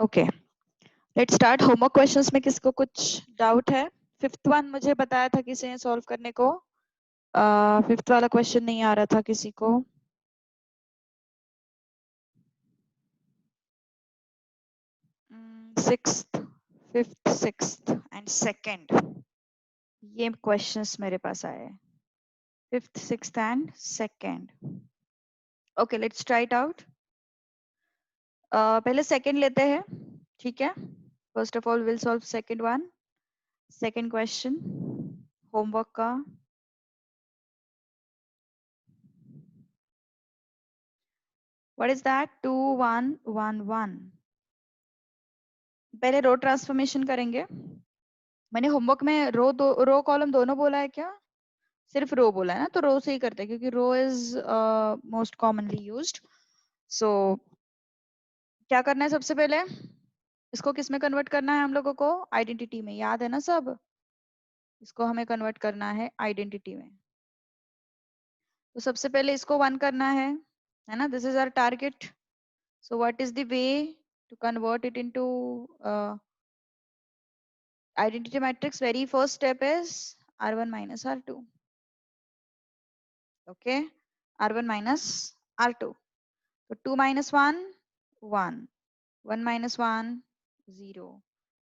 Okay, let's start. Homework questions में किसको कुछ डाउट है? फिफ्थ वन मुझे बताया था किसी ने सॉल्व करने को। फिफ्थ वाला क्वेश्चन नहीं आ रहा था किसी को। Sixth, fifth, sixth and second, ये क्वेश्चंस मेरे पास आए। Fifth, sixth and second. Okay, let's try it out. पहले सेकंड लेते हैं, ठीक है? First of all will solve second one. Second question homework का। What is that? 2 1 1 1। पहले रो ट्रांसफॉर्मेशन करेंगे। मैंने होमवर्क में रो कॉलम दोनों बोला है क्या? सिर्फ रो बोला है ना, तो रो से ही करते हैं क्योंकि रो इज मोस्ट कॉमनली यूज्ड। सो क्या करना है सबसे पहले? इसको किस में कन्वर्ट करना है हम लोगों को? आइडेंटिटी में, याद है ना सब? इसको हमें कन्वर्ट करना है आइडेंटिटी में। तो सबसे पहले इसको 1 करना है ना? This is our target. So what is the way to convert it into identity matrix? Very first step is R1 minus R2. Okay, R1 minus R2. So 2 minus 1, 1. 1 minus 1, 0.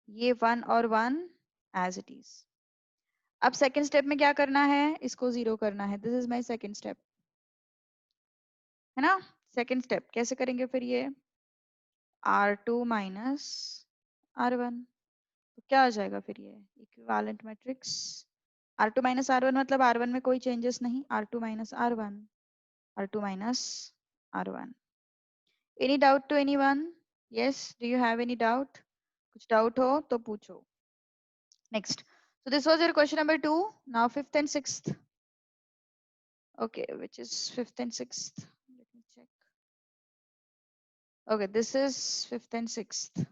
ये 1 और 1 as it is. अब second step में क्या करना है? इसको 0 करना है। This is my second step, है ना? सेकेंड स्टेप कैसे करेंगे फिर ये? R2 माइनस R1, तो क्या आ जाएगा फिर ये? Equivalent matrix. R2 minus R1 मतलब R1 में कोई चेंजेस नहीं, R2 minus R1, R2 minus R1. Any doubt to anyone? Yes, do you have any doubt? कुछ doubt हो तो पूछो. Next. So this was your question number 2. Now fifth and sixth. Okay, which is fifth and sixth? Let me check. Okay, this is fifth and sixth.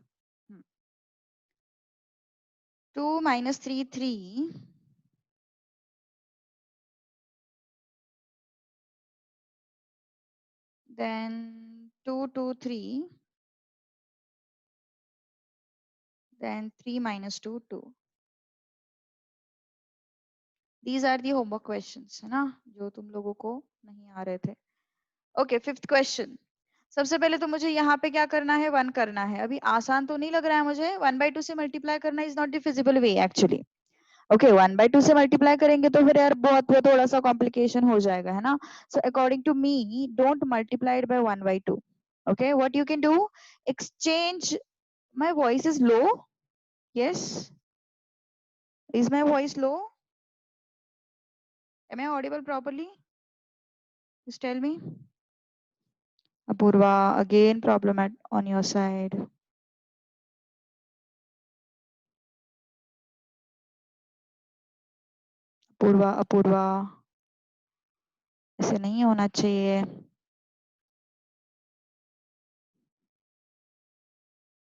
2 minus 3, 3. Then 2, 2, 3. Then 3 minus 2, 2. These are the homework questions, है ना, जो तुम लोगों को नहीं आ रहे थे. Okay, fifth question. सबसे पहले तो मुझे यहाँ पे क्या करना है? 1 करना है। अभी आसान तो नहीं लग रहा है मुझे। 1/2 से मल्टीप्लाई करना is not the feasible way actually. Okay, 1/2 से मल्टीप्लाई करेंगे तो फिर यार बहुत वो थोड़ा सा कॉम्प्लिकेशन हो जाएगा, है ना? So according to me, don't multiply it by 1/2. Okay, what you can do, exchange. My voice is low. Yes, is my voice low? Am I audible properly? Just tell me. Apurva, again problem on your side. Apurva, Apurva, ऐसे नहीं होना चाहिए.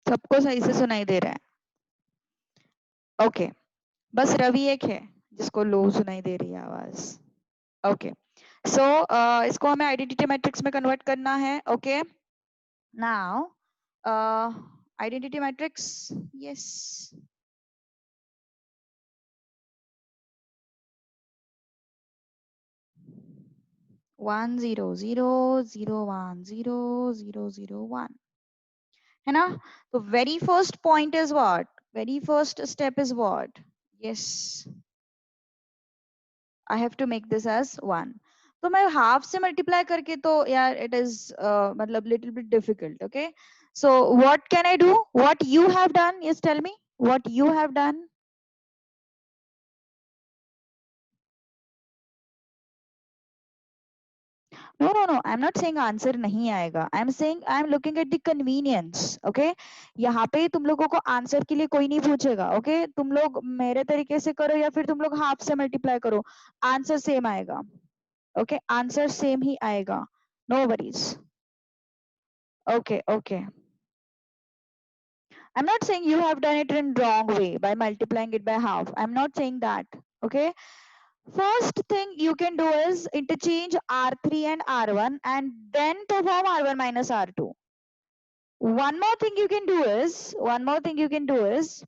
सबको सही से सुनाई दे रहा है? ओके, बस रवि एक है जिसको लो सुनाई दे रही है आवाज. ओके, सो इसको हमें आइडेंटिटी मैट्रिक्स में कन्वर्ट करना है. Okay, now identity matrix. Yes, 1 0 0 0 1 0 0 0 1, है ना? तो very first point is what? Very first step is what? Yes, I have to make this as 1. तो मैं हाफ से मल्टीप्लाई करके तो यार इट इज मतलब little bit difficult. Okay, so what can I do? What you have done? Yes, tell me what you have done. No, no, no. I'm not saying answer नहीं आएगा. I'm saying I'm looking at the convenience. Okay? यहाँ पे तुम लोगों को answer के लिए कोई नहीं पूछेगा. Okay? तुम लोग मेरे तरीके से करो या फिर तुम लोग हाफ से मल्टीप्लाई करो, आंसर सेम आएगा. Okay? आंसर सेम ही आएगा. No worries. Okay, okay. I'm not saying you have done it in wrong way by multiplying it by half. I'm not saying that. Okay? First thing you can do is interchange R3 and R1 and then perform R1 minus R2. one more thing you can do is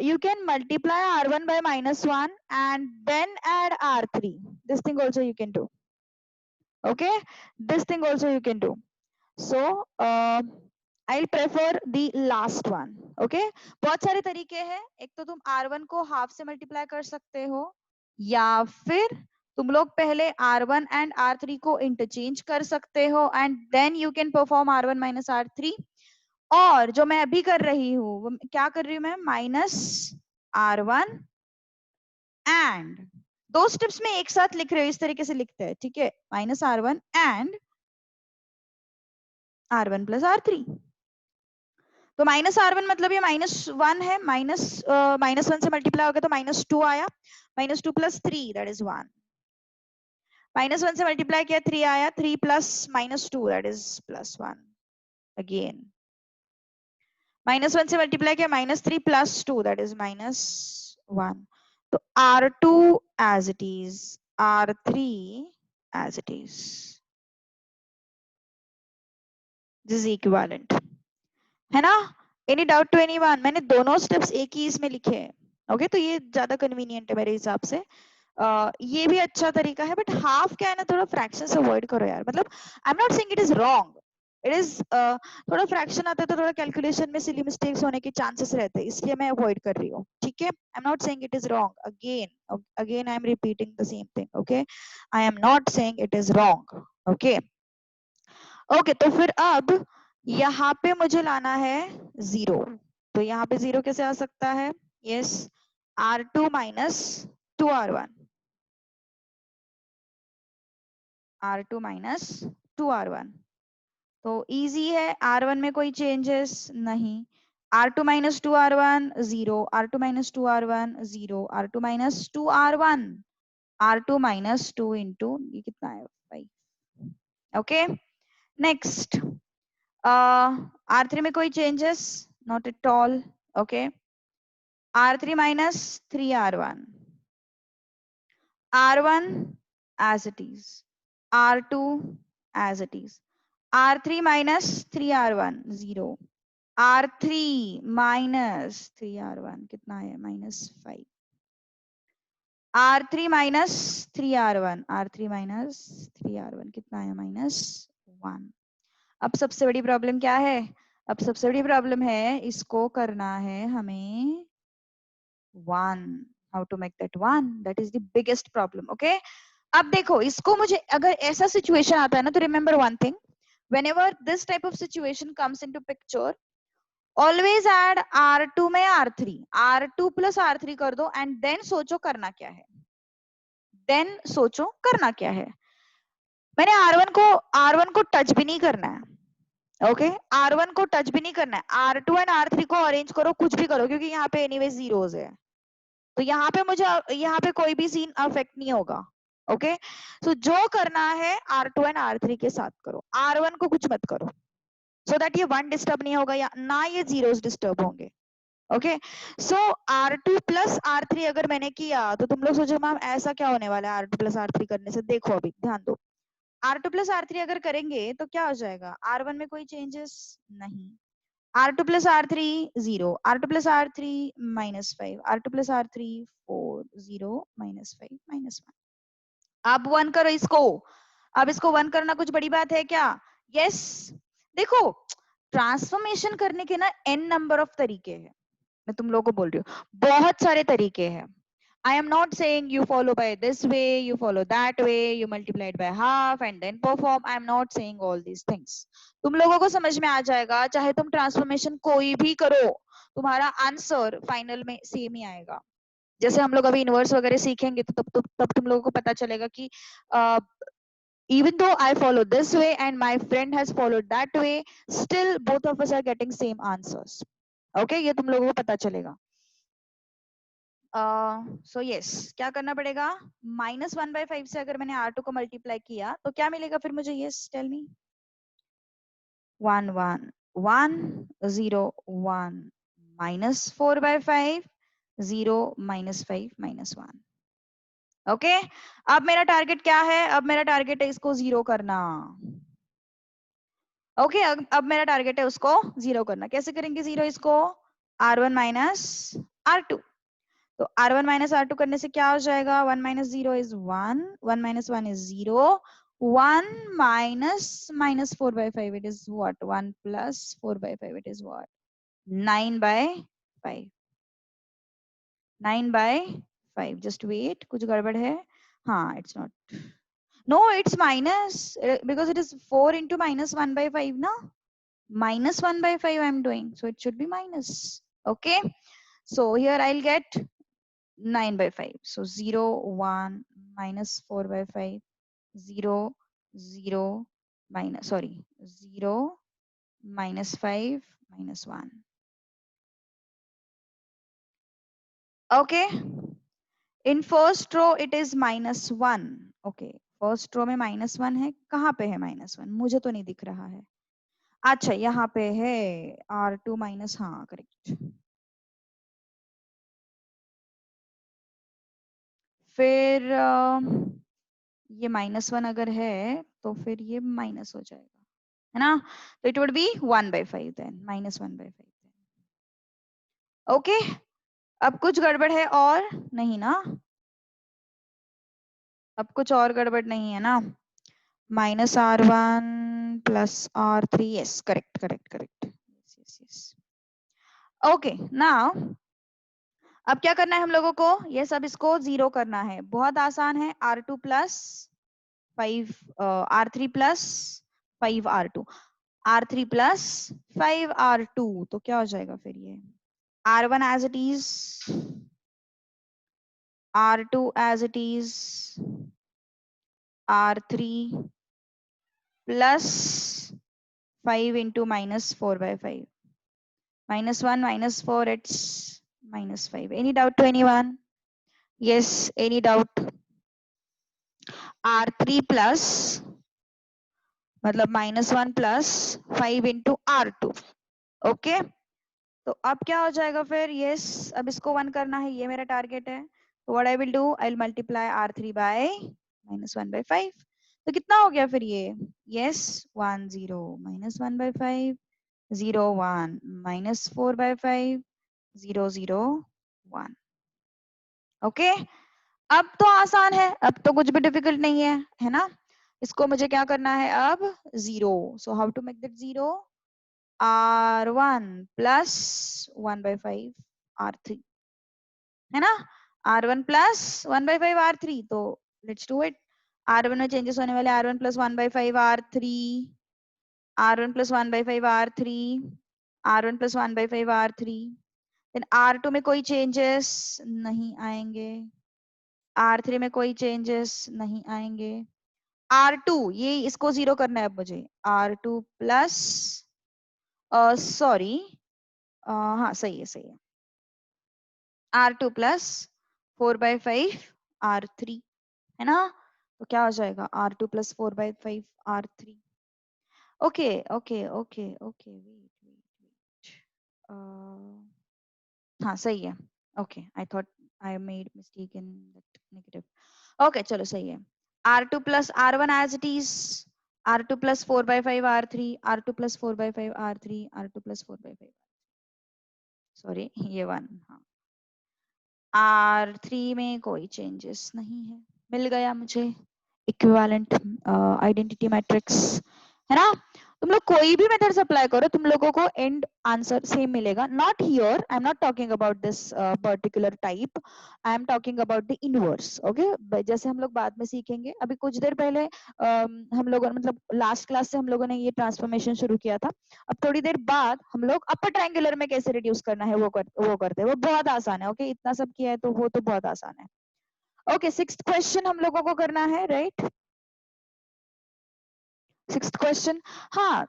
you can multiply r1 by -1 and then add r3. This thing also you can do. Okay, this thing also you can do. So I'll prefer the last one. Okay, बहुत सारे तरीके हैं. एक तो तुम r1 को half से multiply कर सकते हो, या फिर तुम लोग पहले r1 एंड r3 को इंटरचेंज कर सकते हो and then you can perform r1 minus r3. और जो मैं अभी कर रही हूँ, क्या कर रही हूँ मैं, माइनस r1 एंड दो स्टेप्स में एक साथ लिख रहे हो, इस तरीके से लिखते हैं. ठीक है, minus r1 and r1 plus r3. तो माइनस r1 मतलब ये -1 है, -1 से मल्टीप्लाई हो गया तो -2 आया, -2 प्लस 3 दैट इज 1. -1 से मल्टीप्लाई किया 3 आया, 3 प्लस -2 दैट इज +1 अगेन. -1 से मल्टीप्लाई किया -3 प्लस 2 दैट इज -1. तो r2 as it is, r3 as it is. This is equivalent है ना. Any doubt to anyone? मैंने दोनों स्टेप्स एक ही इसमें लिखे हैं. ओके, तो ये ज्यादा कन्वीनियंट है मेरे हिसाब से. ये भी अच्छा तरीका है, बट हाफ क्या है ना, थोड़ा फ्रैक्शन से अवॉइड करो यार. मतलब I am not saying it is wrong, it is थोड़ा फ्रैक्शन आता है तो थोड़ा कैलकुलेशन में सिली मिस्टेक्स होने के चांसेस रहते हैं, इसलिए मैं अवॉइड कर रही हूँ. ठीक है, I am not saying it is wrong. Again I am repeating the same thing. Okay, I am not saying it is wrong. Okay okay, तो फिर अब यहाँ पे मुझे लाना है 0. तो यहाँ पे 0 कैसे आ सकता है? Yes, r2 minus 2r1, r2 minus 2r1. तो इजी है, r1 में कोई चेंजेस नहीं. r2 minus 2r1 0, r2 minus 2r1 0, r2 minus 2r1, r2 minus 2 into ये कितना है 5. ओके, नेक्स्ट r3 में कोई changes? Not at all. Okay, r3 minus 3r1, r1 as it is, r2 as it is, r3 minus 3r1 0, r3 minus 3r1 कितना है -5, r3 minus 3r1, r3 minus 3r1 कितना है -1. अब सबसे बड़ी problem क्या है? अब सबसे बड़ी प्रॉब्लम है, इसको करना है हमें 1. How to make that 1? That is the biggest problem. Okay, अब देखो, इसको मुझे अगर ऐसा सिचुएशन आता है ना, तो remember one thing, whenever this type of situation comes into picture, always add r2 में r3, r2 plus r3 कर दो एंड देन सोचो करना क्या है. देन सोचो करना क्या है. मैंने r1 को टच भी नहीं करना है. ओके, r1 को टच भी नहीं करना है. r2 एंड r3 को अरेंज करो, कुछ भी करो, क्योंकि यहाँ पे एनीवे जीरोस है, तो यहाँ पे मुझे यहाँ पे कोई भी सीन अफेक्ट नहीं होगा. ओके, सो जो करना है r2 एंड r3 के साथ करो, r1 को कुछ मत करो, सो दैट ये 1 डिस्टर्ब नहीं होगा या ना ये जीरोस डिस्टर्ब होंगे. ओके, सो r2 प्लस r3 अगर मैंने किया तो तुम लोग सोचो मैम ऐसा क्या होने वाला है r2 प्लस r3 करने से. देखो अभी ध्यान दो, r2 प्लस r3 अगर करेंगे तो क्या हो जाएगा, r1 में कोई चेंजेस नहीं, r2 plus r3 0, r2 plus r3 -5, r2 plus r3 4 0 -5 -1. अब 1 करो इसको. अब इसको 1 करना कुछ बड़ी बात है क्या? यस. देखो, ट्रांसफॉर्मेशन करने के ना n नंबर ऑफ तरीके हैं. मैं तुम लोगों को बोल रही हूँ, बहुत सारे तरीके हैं. I am not saying you follow by this way, you follow that way, you multiply it by half and then perform. I am not saying all these things. तुम लोगों को समझ में आ जाएगा, चाहे तुम ट्रांसफॉर्मेशन कोई भी करो, तुम्हारा आंसर फाइनल में सेम ही आएगा. जैसे हम लोग अभी इनवर्स वगैरह सीखेंगे तो तब तुम लोगों को पता चलेगा कि even though I follow this way and my friend has followed that way, still both of us are getting same answers. Okay, ये तुम लोगों को पता चलेगा. सो यस, क्या करना पड़ेगा, -1/5 से अगर मैंने r2 को मल्टीप्लाई किया तो क्या मिलेगा फिर मुझे? यस, टेल मी. 1 1 1 0 1 -4/5 0 -5 -1. ओके, अब मेरा टारगेट क्या है? अब मेरा टारगेट है इसको 0 करना. ओके अब मेरा टारगेट है उसको जीरो करना। कैसे करेंगे जीरो इसको? R1 minus R2। तो R1 माइनस R2 करने से क्या हो जाएगा? 1 minus 0 is 1, 1 minus 1 is 0, 1 minus 4 by 5 it is what? 1 plus 4 by 5 it is what? 9 by 5। 9 by 5। Just wait, कुछ गड़बड़ है? हाँ, it's not, no it's minus, because it is 4 into minus 1 by 5 ना, minus 1 by 5 I'm doing, so it should be minus. Okay, so here I'll get 9 by 5, so 0 1 minus 4 by 5, 0 0 minus, sorry, 0 minus 5 minus 1. Okay, in first row it is minus 1. Okay, first row में -1 है। कहाँ पे है -1? मुझे तो नहीं दिख रहा है। अच्छा, यहाँ पे है R2 माइनस, हाँ करेक्ट। फिर ये -1 अगर है तो फिर ये माइनस हो जाएगा, है ना? तो it would be 1 by 5 then, -1 by 5। Okay, अब कुछ गड़बड़ है और नहीं ना? अब कुछ और गड़बड़ नहीं है ना? -R1 plus R3, yes, correct, correct, correct, yes, yes। Okay, now अब क्या करना है हम लोगों को? ये सब इसको जीरो करना है। बहुत आसान है। R2 plus 5 R3 plus 5 R2, R3 plus 5 R2, तो क्या हो जाएगा फिर ये? R1 as it is, R2 as it is, R3 plus 5 into -4 by 5, -1 -4, it's -5. Any doubt to anyone? Yes, any doubt? R3 plus मतलब -1 plus 5 into R2। ओके, तो अब क्या हो जाएगा फिर? यस, अब इसको 1 करना है, ये मेरा टारगेट है। तो what I will do, I will multiply R3 by -1 by 5। तो कितना हो गया फिर ये? Yes, 1 0 -1 by 5, 0 1 -4 by 5, 0 0 1। ओके, अब तो आसान है, अब तो कुछ भी डिफिकल्ट नहीं है ना? इसको मुझे क्या करना है अब? Zero. So how to make that zero? R1 plus 1 by 5 R3, है ना? R1 plus 1 by 5 R3, तो let's do it। R1 में चेंजेस होने वाले, R1 plus 1 by 5 R3, R1 plus 1 by 5 R3, R1 plus 1 by 5 R3। Then R2 में कोई changes नहीं आएंगे, R3 में कोई चेंजेस नहीं आएंगे। R2, ये इसको जीरो करना है अब मुझे। R2 प्लस सॉरी, हाँ सही है, सही है। R2 प्लस 4 by 5 R3, है ना? तो क्या हो जाएगा? R2 plus 4 by 5 R3। Okay okay okay okay, wait wait wait, हाँ सही है। Okay, I thought I made mistake in that negative. Okay चलो सही है। R2 plus R1 as it is, R2 plus 4 by 5 R3, R2 plus 4 by 5 R3, R2 plus 4 by 5, sorry ये 1, हाँ। R3 में कोई चेंजेस नहीं है, मिल गया मुझे इक्विवेलेंट आइडेंटिटी मैट्रिक्स, है ना? तुम लोग कोई भी मेथड्स अप्लाई करो, तुम लोगों को एंड आंसर सेम मिलेगा। Not here, I am not talking about this particular type, I am talking about the inverse. Okay, जैसे हम लोग बाद में सीखेंगे। अभी कुछ देर पहले हम लोगों ने, मतलब लास्ट क्लास से हम लोगों ने ये ट्रांसफॉर्मेशन शुरू किया था। अब थोड़ी देर बाद हम लोग अपर ट्रायंगुलर में कैसे रिड्यूस करना है वो करते हैं। वो बहुत आसान है। ओके, इतना सब किया है तो वो तो बहुत आसान है। ओके, सिक्स्थ क्वेश्चन हम लोगों को करना है, राइट? सिक्स्थ क्वेश्चन, हाँ।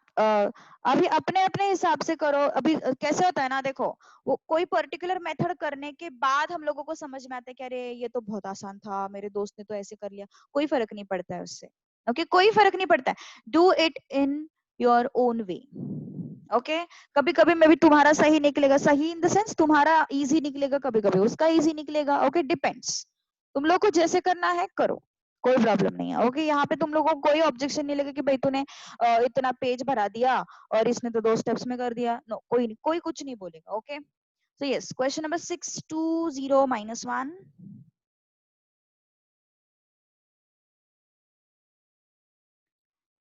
अभी अपने अपने हिसाब से करो। अभी कैसे होता है ना, देखो, वो कोई पर्टिकुलर मेथड करने के बाद हम लोगों को समझ में आता है कि अरे ये तो बहुत आसान था, मेरे दोस्त ने तो ऐसे कर लिया। कोई फर्क नहीं पड़ता है उससे। ओके, कोई फर्क नहीं पड़ता है। Do it in your own way. Okay, कभी कभी में भी तुम्हारा सही निकलेगा, सही इन द सेंस तुम्हारा इजी निकलेगा, कभी कभी उसका इजी निकलेगा। Okay, depends. तुम लोग को जैसे करना है करो। कोई प्रॉब्लम नहीं है। ओके, यहाँ पे तुम लोगों को कोई ऑब्जेक्शन नहीं लगेगा कि भाई तूने इतना पेज भरा दिया और इसने तो 2 स्टेप्स में कर दिया। नो, कोई नहीं, कोई कुछ नहीं बोलेगा। Okay, so yes, question number 620 minus 1.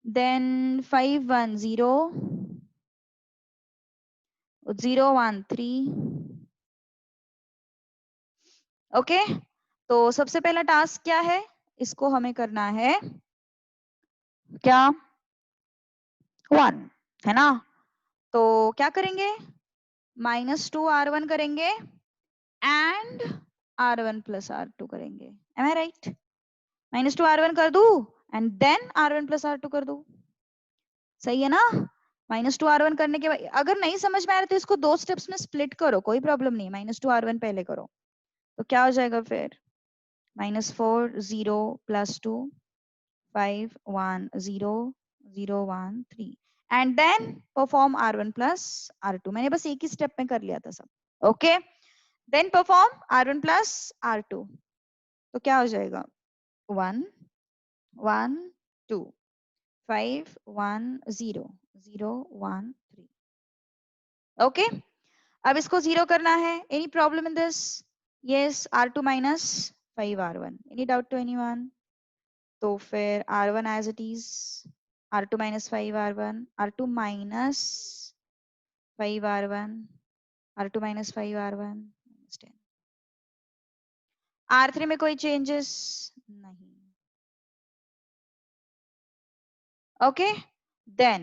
Then 510 013. Okay, तो सबसे पहला टास्क क्या है, इसको हमें करना है क्या, 1, है ना। तो क्या करेंगे, -2r1 करेंगे एंड r1 + r2 करेंगे। एम आई राइट? -2r1 कर दू एंड देन r1 + r2 कर दू, सही है ना। -2r1 करने के बाद अगर नहीं समझ में आ रहा तो इसको 2 स्टेप्स में स्प्लिट करो, कोई प्रॉब्लम नहीं। -2r1 पहले करो तो क्या हो जाएगा फिर, -4 0 + 2 5 1 0 0 1 3 and then perform r1 + r2। मैंने बस एक ही स्टेप में कर लिया था सब। Okay, then perform r1 + r2, तो क्या हो जाएगा, 1 1 2 5 1 0 0 1 3। ओके, अब इसको 0 करना है। Any problem in this? Yes, r2 - 5r1। Any doubt to anyone? तो फिर r1 as it is, r2 - 5r1, r2 - 5r1, r2 - 5r1 -10। r3 में कोई चेंजेस नहीं। Okay, then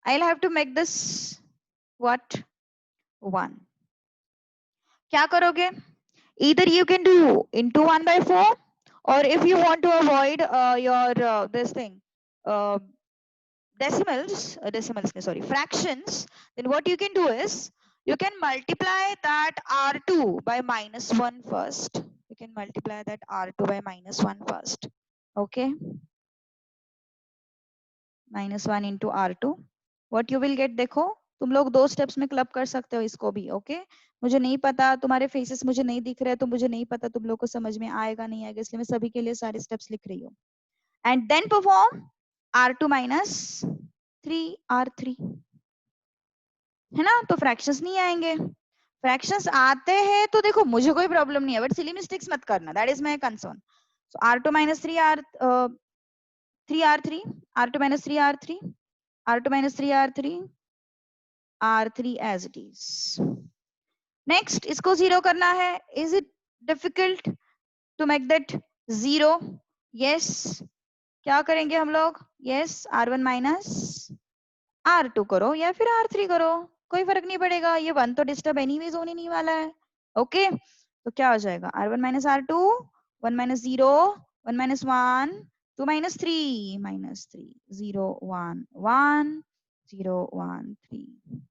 I'll have to make this what, 1. क्या करोगे, either you can do into 1/4, or if you want to avoid your this thing, uh, sorry, fractions, then what you can do is you can multiply that r2 by -1 first. You can multiply that r2 by -1 first. Okay, -1 into r2, what you will get, देखो तुम लोग 2 steps में club कर सकते हो इसको भी। Okay, मुझे नहीं पता, तुम्हारे फेसेस मुझे नहीं दिख रहे, तो मुझे नहीं पता तुम लोग को समझ में आएगा नहीं आएगा, इसलिए मैं सभी के लिए सारे स्टेप्स लिख रही हूँ। And then perform r2 - 3r3, है ना। तो फ्रैक्शंस नहीं आएंगे, फ्रैक्शंस आते हैं तो देखो मुझे कोई प्रॉब्लम नहीं है, बट सिली मिस्टेक्स मत करना, that is my concern. So r2 - 3r3, r2 - 3r3, r2 - 3r3, r3 as it is। Next इसको 0 करना है। Is it difficult to make that 0? Yes, क्या करेंगे हम लोग, यस, r1 - r2 करो या फिर r3 करो, कोई फर्क नहीं पड़ेगा, ये 1 तो डिस्टर्ब एनीवेज होने नहीं वाला है। ओके, तो क्या हो जाएगा, r1 - r2, 1 - 0 1 - 1 2 - 3 -3 0 1 1 0 1 3।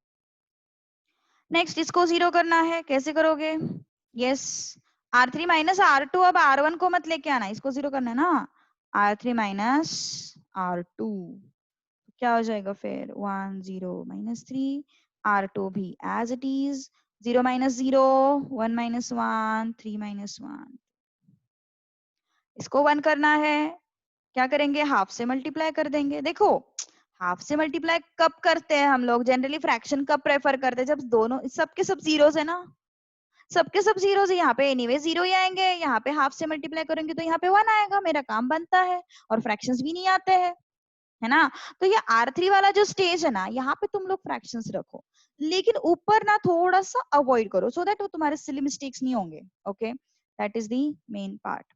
नेक्स्ट इसको 0 करना है, कैसे करोगे, यस, r3 - r2, अब r1 को मत लेके आना, इसको 0 करना है ना, r3 - r2, क्या हो जाएगा फिर, 1 0 -3, r2 भी एज इट इज, 0 - 0 1 - 1 3 - 1। इसको 1 करना है, क्या करेंगे, हाफ से मल्टीप्लाई कर देंगे। देखो हाफ से मल्टीप्लाई कब करते हैं हम लोग, जनरली फ्रैक्शन कब प्रेफर करते हैं, जब दोनों सबके सब जीरोस है ना, सबके सब जीरोस है, यहाँ पे एनीवे जीरो ही आएंगे, यहाँ पे हाफ से मल्टीप्लाई करेंगे तो यहाँ पे 1 आएगा, मेरा काम बनता है, और फ्रैक्शंस भी नहीं आते हैं, है ना। तो ये r3 वाला जो स्टेज है ना, यहाँ पे तुम लोग फ्रैक्शंस रखो, लेकिन ऊपर ना थोड़ा सा अवॉइड करो, सो दैट वो तुम्हारे सिली मिस्टेक्स नहीं होंगे। Okay, that is the main part.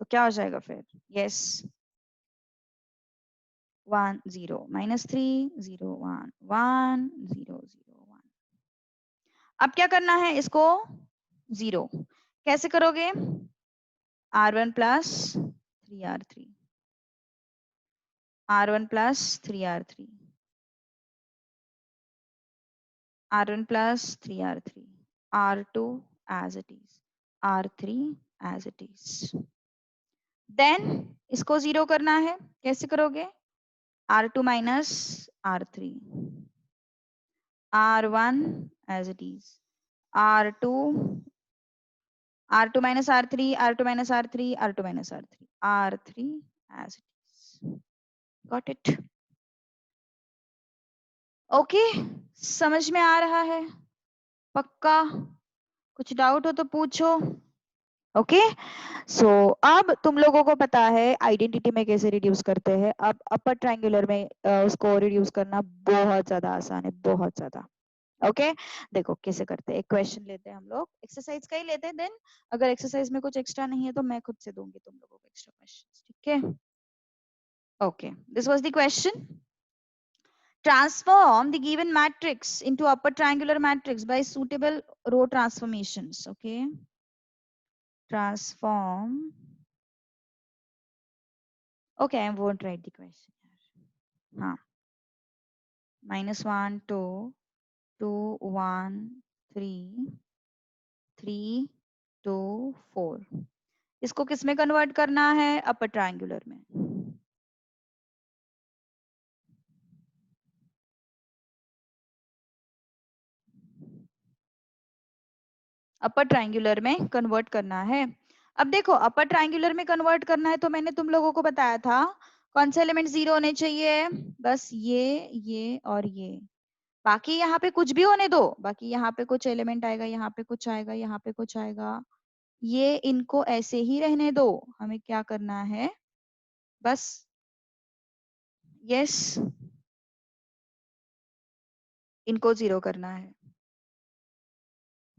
तो क्या हो जाएगा फिर, यस, 1 0 -3 0 1 1 0 0 1। अब क्या करना है, इसको 0 कैसे करोगे, r1 + 3r3, r1 + 3r3, r1 + 3r3, r2 as it is, r3 as it is। Then इसको 0 करना है, कैसे करोगे, r2 - r3, r1 as it is, r2 R2 minus R3, R2 minus R3, R2 minus R3, R3 as it is. Got it? Okay, समझ में आ रहा है? पक्का? कुछ डाउट हो तो पूछो। ओके, सो अब तुम लोगों को पता है आइडेंटिटी में कैसे रिड्यूस करते हैं। अब अपर ट्रायंगुलर में उसको रिड्यूस करना बहुत ज्यादा आसान है, बहुत ज्यादा। ओके, देखो कैसे करते हैं। एक क्वेश्चन लेते हैं हम लोग, एक्सरसाइज का ही लेते हैं, देन अगर एक्सरसाइज में कुछ एक्स्ट्रा नहीं है तो मैं खुद से दूंगी तुम लोगों को एक्स्ट्रा क्वेश्चंस, ठीक है? Okay, this was the question. Transform the given matrix into upper triangular matrix by suitable row transformations. Okay, transform. Okay, I won't write the question. Huh. -1 2 2 1 3 3 2 4. इसको किस में कन्वर्ट करना है? अपर ट्रायंगुलर में। Upper triangular में convert करना है। अब देखो, अपर ट्रायंगुलर में कन्वर्ट करना है तो मैंने तुम लोगों को बताया था कौन से एलिमेंट 0 होने चाहिए? बस ये और ये। बाकी यहाँ पे कुछ भी होने दो, बाकी यहाँ पे कुछ एलिमेंट आएगा, यहाँ पे कुछ आएगा, यहाँ पे कुछ आएगा, ये इनको ऐसे ही रहने दो। हमें क्या करना है? बस यस, इनको 0 करना है।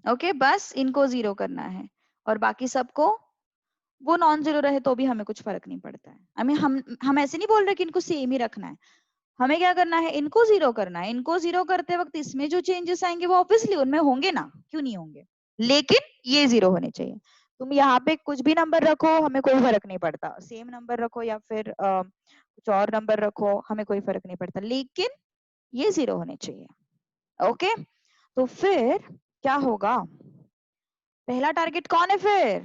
ओके, बस इनको 0 करना है और बाकी सबको वो नॉन जीरो रहे तो भी हमें कुछ फर्क नहीं पड़ता है। हम ऐसे नहीं बोल रहे कि इनको सेम ही रखना है। हमें क्या करना है? इनको 0 करना है। इनको 0 करते वक्त इसमें जो चेंजेस आएंगे वो ऑब्वियसली उनमें होंगे ना, क्यों नहीं होंगे? लेकिन ये 0 होने चाहिए। तुम यहाँ पे कुछ भी नंबर रखो, हमें कोई फर्क नहीं पड़ता। सेम नंबर रखो या फिर कुछ और नंबर रखो, हमें कोई फर्क नहीं पड़ता, लेकिन ये 0 होने चाहिए। ओके, तो फिर क्या होगा? पहला टारगेट कौन है फिर?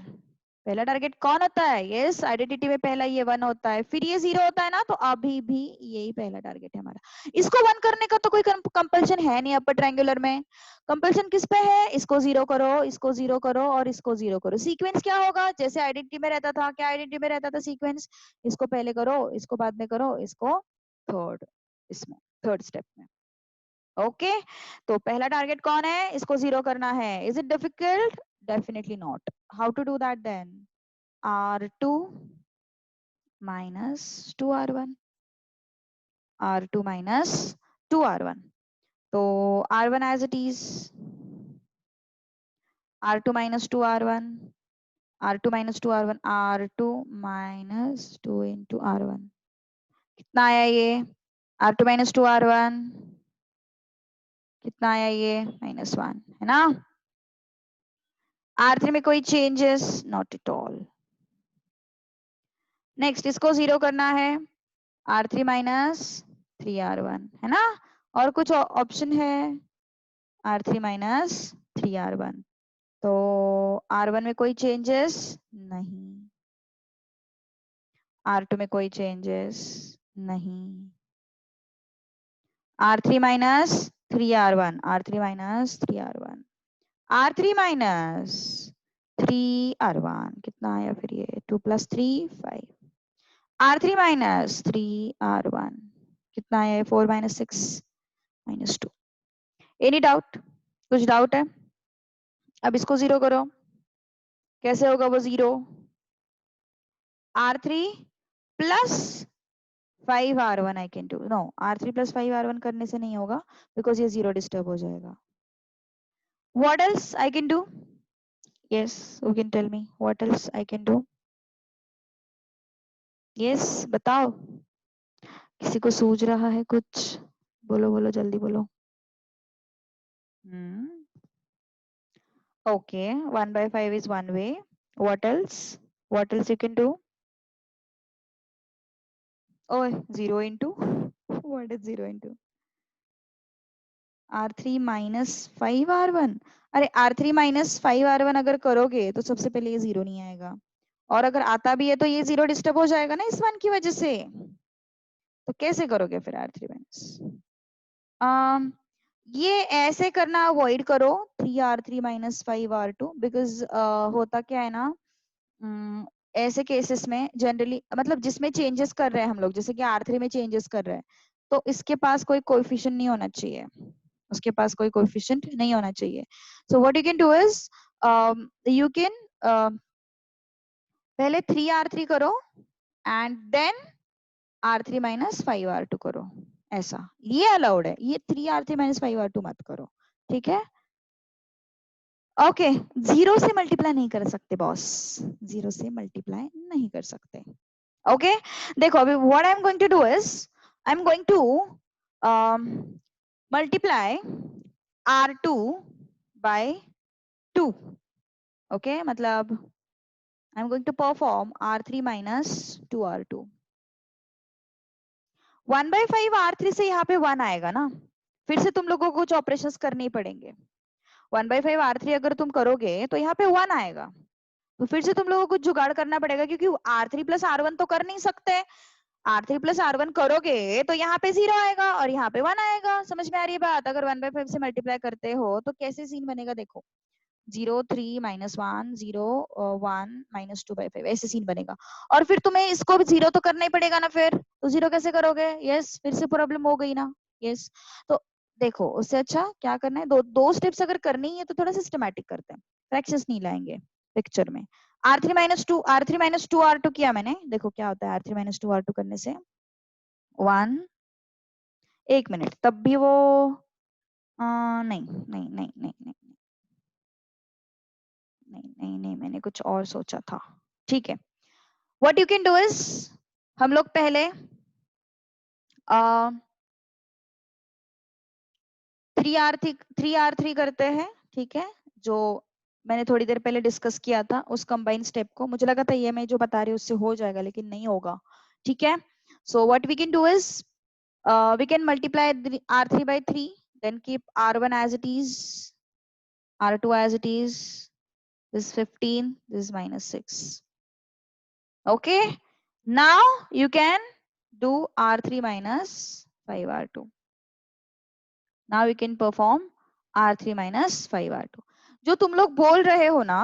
पहला टारगेट कौन होता है? यस, आइडेंटिटी में पहला ये 1 होता है, फिर ये 0 होता है ना, तो अभी भी यही पहला टारगेट है हमारा। इसको 1 करने का तो कोई कंपल्शन है नहीं अपर ट्रायंगुलर में। कंपल्शन किस पे है? इसको 0 करो, इसको 0 करो और इसको 0 करो। सीक्वेंस क्या होगा? जैसे आइडेंटिटी में रहता था। क्या आइडेंटिटी में रहता था सीक्वेंस? इसको पहले करो, इसको बाद में करो, इसको थर्ड, इसमें थर्ड स्टेप में। ओके, तो पहला टारगेट कौन है? इसको 0 करना है। Is it difficult? Definitely not. How to do that then? R2 minus 2R1, R2 minus 2R1. तो R1 as it is, R2 minus 2R1, R2 minus 2R1, R2 minus 2 into R1. कितना आया ये? R2 minus 2R1 कितना आया ये? -1 है ना? R3 में कोई changes? Not at all. Next इसको 0 करना है, R3 minus 3R1 है ना? और कुछ ऑप्शन है? R3 minus 3R1। तो R1 में कोई चेंजेस नहीं, R2 में कोई चेंजेस नहीं, R3 minus 3R1, R3 minus 3R1, R3 minus 3R1 कितना आया फिर ये? 2 plus 3 5, R3 minus 3R1 कितना आया? 4 minus 6 minus 2। Any doubt? कुछ डाउट है? अब इसको 0 करो, कैसे होगा वो 0? R3 plus 5R1 I can do. No, R3 plus 5R1 करने से नहीं होगा because ये 0 डिस्टर्ब हो जाएगा। What else I can do? Yes, you can tell me what else I can do. Yes, बताओ। किसी को सूझ रहा है कुछ? बोलो बोलो, जल्दी बोलो। Okay, 1 by 5 is one way. What else? What else you can do? Oh, 0 into? What is 0 into? R3 minus 5R1। अरे R3 minus 5R1 अगर करोगे तो सबसे पहले ये 0 नहीं आएगा, और अगर आता भी है तो ये 0 डिस्टर्ब हो जाएगा ना इस 1 की वजह से। तो कैसे करोगे फिर R3 माइनस? ये ऐसे करना अवॉइड करो, 3r3 minus 5r2 बिकॉज होता क्या है ना, ऐसे केसेस में जनरली मतलब जिसमें चेंजेस कर रहे हैं हम लोग, जैसे कि R3 में चेंजेस कर रहे हैं, तो इसके पास कोई कोएफिशिएंट नहीं होना चाहिए, उसके पास कोई कोएफिशिएंट नहीं होना चाहिए. So what you can do is you can पहले 3r3 करो and then R3 minus 5r2 करो, ऐसा ये अलाउड है. ये 3r3 minus 5r2 मत करो, ठीक है. ओके, जीरो से मल्टीप्लाई नहीं कर सकते बॉस, जीरो से मल्टीप्लाई नहीं कर सकते. ओके देखो अभी what I am going to do is I am going to multiply R2 by 2. Okay मतलब I am going to perform R3 minus 2r2. 1/5 R3 से यहाँ पे 1 आएगा ना, फिर से तुम लोगों को कुछ ऑपरेशंस करने ही पड़ेंगे. 1/5 R3 अगर तुम करोगे तो यहाँ पे 1 आएगा, तो फिर से तुम लोगों को कुछ जुगाड़ करना पड़ेगा, क्योंकि R3 plus R1 तो कर नहीं सकते. R3 plus R1 करोगे तो यहाँ पे 0 आएगा और यहाँ पे 1 आएगा. समझ में आ रही है बात? अगर 1/5 से मल्टीप्लाई करते हो तो कैसे सीन बनेगा देखो, 0 3 minus 1 0 1 minus 2/5 ऐसे सीन बनेगा. और फिर तुम्हें इसको भी 0 तो करना ही पड़ेगा ना, फिर तो 0 कैसे करोगे? यस फिर से प्रॉब्लम हो गई ना. यस तो देखो उससे अच्छा क्या करना है, दो स्टेप्स अगर करनी है तो थोड़ा सिस्टमैटिक करते हैं, फ्रैक्शंस नहीं लाएंगे पिक्चर में. R3 minus 2 R2 किया मैंने, देखो क्या होता है R3 minus 2 R2 करने से. 1 एक मिनट, तब भी वो नहीं नहीं नहीं नहीं नहीं नहीं नहीं नहीं मैंने कुछ और सोचा था. ठीक है, what you can do is हम लोग पहले 3R3 करते हैं, ठीक है, जो मैंने थोड़ी देर पहले डिस्कस किया था उस कंबाइन स्टेप को. मुझे लगा था ये मैं जो बता रही हूँ उससे हो जाएगा, लेकिन नहीं होगा. ठीक है, so what we can do is we can multiply R3 by 3, then keep R1 as it is, R2 as it is. This is 15, this is minus 6. Okay, now you can do R3 minus 5R2. Now you can perform R3 minus 5R2. जो तुम लोग बोल रहे हो ना,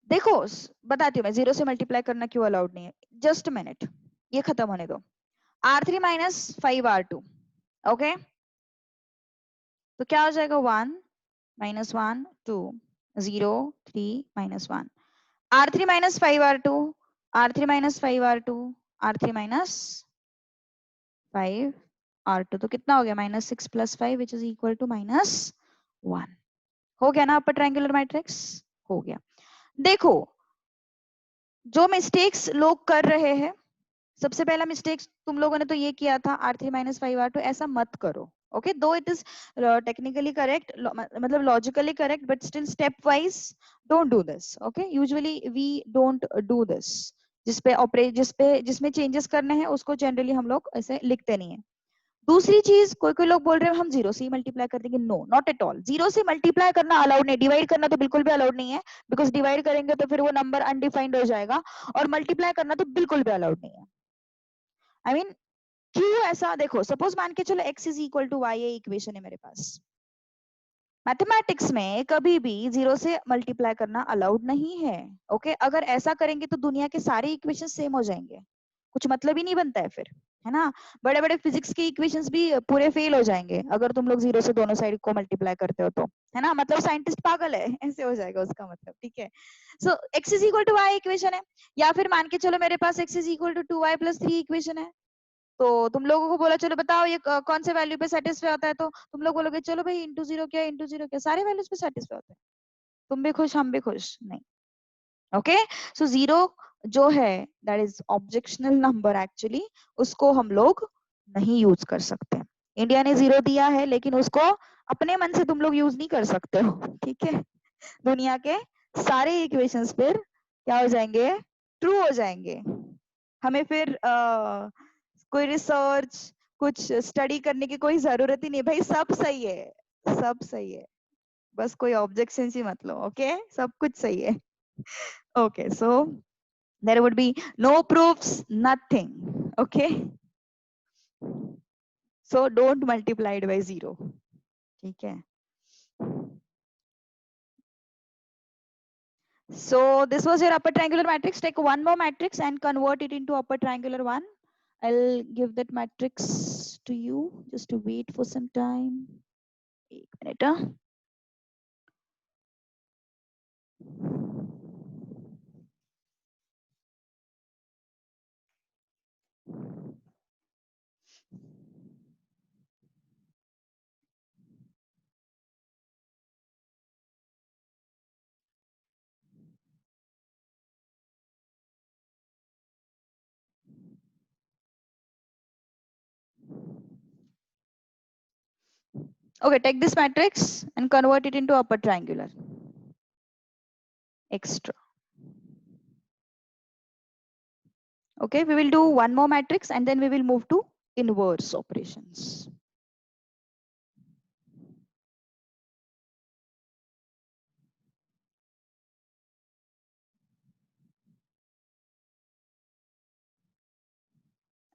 देखो बताती हूँ मैं, 0 से मल्टीप्लाई करना क्यों अलाउड नहीं है. जस्ट मिनट, ये खत्म होने दो. R3 minus 5R2. ओके तो क्या हो जाएगा, 1 minus 1 2 0 3 minus 1. R3 minus 5R2, R3 minus 5R2, R3 minus 5R2 तो कितना हो गया, minus 6 plus 5 which is equal to minus 1. हो गया ना अपर ट्रायंगुलर मैट्रिक्स? हो गया. देखो जो मिस्टेक्स लोग कर रहे हैं, सबसे पहला मिस्टेक तुम लोगों ने तो ये किया था R3 minus 5R2, ऐसा मत करो. Okay though it is technically correct, मतलब logically correct, but still step wise don't do this. Okay usually we don't do this. जिसमें चेंजेस करने हैं उसको जनरली हम लोग ऐसे लिखते नहीं है. दूसरी चीज, कोई लोग बोल रहे हैं हम 0 से ही मल्टीप्लाई कर देंगे. नो नॉट एट ऑल, 0 से मल्टीप्लाई करना अलाउड नहीं. डिवाइड करना तो बिल्कुल भी अलाउड नहीं है, बिकॉज डिवाइड करेंगे तो फिर वो नंबर अनडिफाइंड हो जाएगा. और मल्टीप्लाई करना तो बिल्कुल भी अलाउड नहीं है. आई मीन क्यों ऐसा, देखो सपोज मान के चलो x is equal to y, ये इक्वेशन है मेरे पास. मैथमेटिक्स में कभी भी 0 से मल्टीप्लाई करना अलाउड नहीं है. ओके अगर ऐसा करेंगे तो दुनिया के सारे इक्वेशन सेम हो जाएंगे, कुछ मतलब ही नहीं बनता है फिर, है ना. बड़े बड़े फिजिक्स के इक्वेशंस भी पूरे फेल हो जाएंगे अगर तुम लोग 0 से दोनों साइड को मल्टीप्लाई करते हो तो, है ना. मतलब साइंटिस्ट पागल है ऐसे हो जाएगा उसका मतलब. ठीक है, सो x is equal to y equation है, या फिर मान के चलो मेरे पास x is equal to 2y plus 3 equation है. तो तुम लोगों को बोला चलो बताओ ये कौन से वैल्यू पे सेटिस्फाई होता है, तो तुम लोग बोलोगे चलो भाई इंटू 0 क्या, इंटू 0 क्या, सारे वैल्यूज पे सेटिस्फाई होता है. तुम भी खुश हम भी खुश नहीं. ओके सो 0 जो है that is objectional number actually, उसको हम लोग नहीं यूज कर सकते. इंडिया ने 0 दिया है लेकिन उसको अपने मन से तुम लोग यूज नहीं कर सकते हो. ठीक है, दुनिया के सारे इक्वेशंस फिर क्या हो जाएंगे, ट्रू हो जाएंगे. हमें फिर कोई रिसर्च कुछ स्टडी करने की कोई जरूरत ही नहीं भाई, सब सही है, सब सही है, बस कोई ऑब्जेक्शन ही मत लो. ओके सब कुछ सही है. Okay so there would be no proofs, nothing. Okay so don't multiply it by 0. ठीक है। So this was your upper triangular matrix. Take one more matrix and convert it into upper triangular one. I'll give that matrix to you. Just to wait for some time. 1 minute. Okay, take this matrix and convert it into upper triangular. Extra. Okay, we will do one more matrix and then we will move to inverse operations.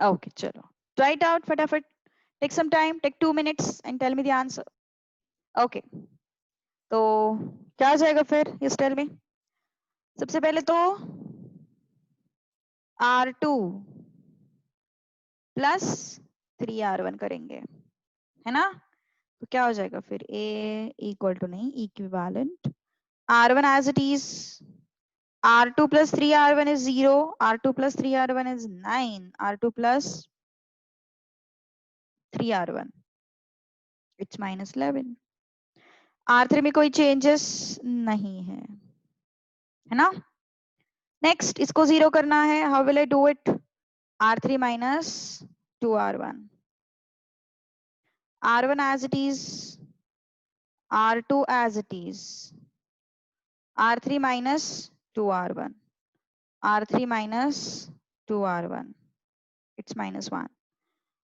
Okay, chalo. Try it out, fatafat. Take some time, take 2 minutes and tell me the answer. Okay. तो क्या आ जाएगा फिर? Just tell me. सबसे पहले तो R2 plus 3R1 करेंगे, है ना? तो क्या हो जाएगा फिर? A इक्वल टू नहीं, equivalent R1 as it is. R2 plus 3R1 is 0. R2 plus 3R1 is 9. R2 plus 3R1 it's minus 11. R3 में कोई चेंजेस नहीं है ना? नेक्स्ट इसको 0 करना है. How will I do it? R3 minus 2R1. R1 as it is. R2 as it is. R3 minus 2R1. R3 minus 2R1 it's minus 1.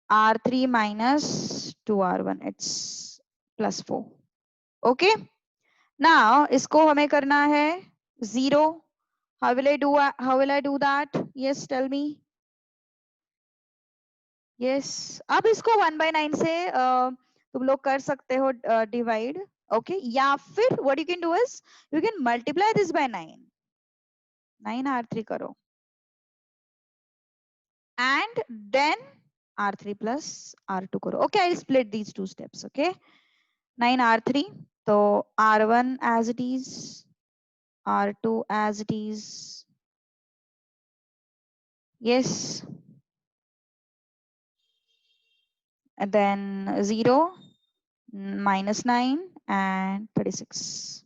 R3 minus 2R1 it's plus 4. Okay. Now इसको हमें करना है 0. How will I do that? Yes, tell me. Yes. अब इसको 1/9 से तुम लोग कर सकते हो डिवाइड. ओके, या फिर what you can do is you can multiply this by 9. 9R3 करो and then R3 plus R2 करो. Okay, I'll split these two steps. Okay, 9R3 तो R1 as it is, R2 as it is. Yes, and then 0, minus 9 and 36.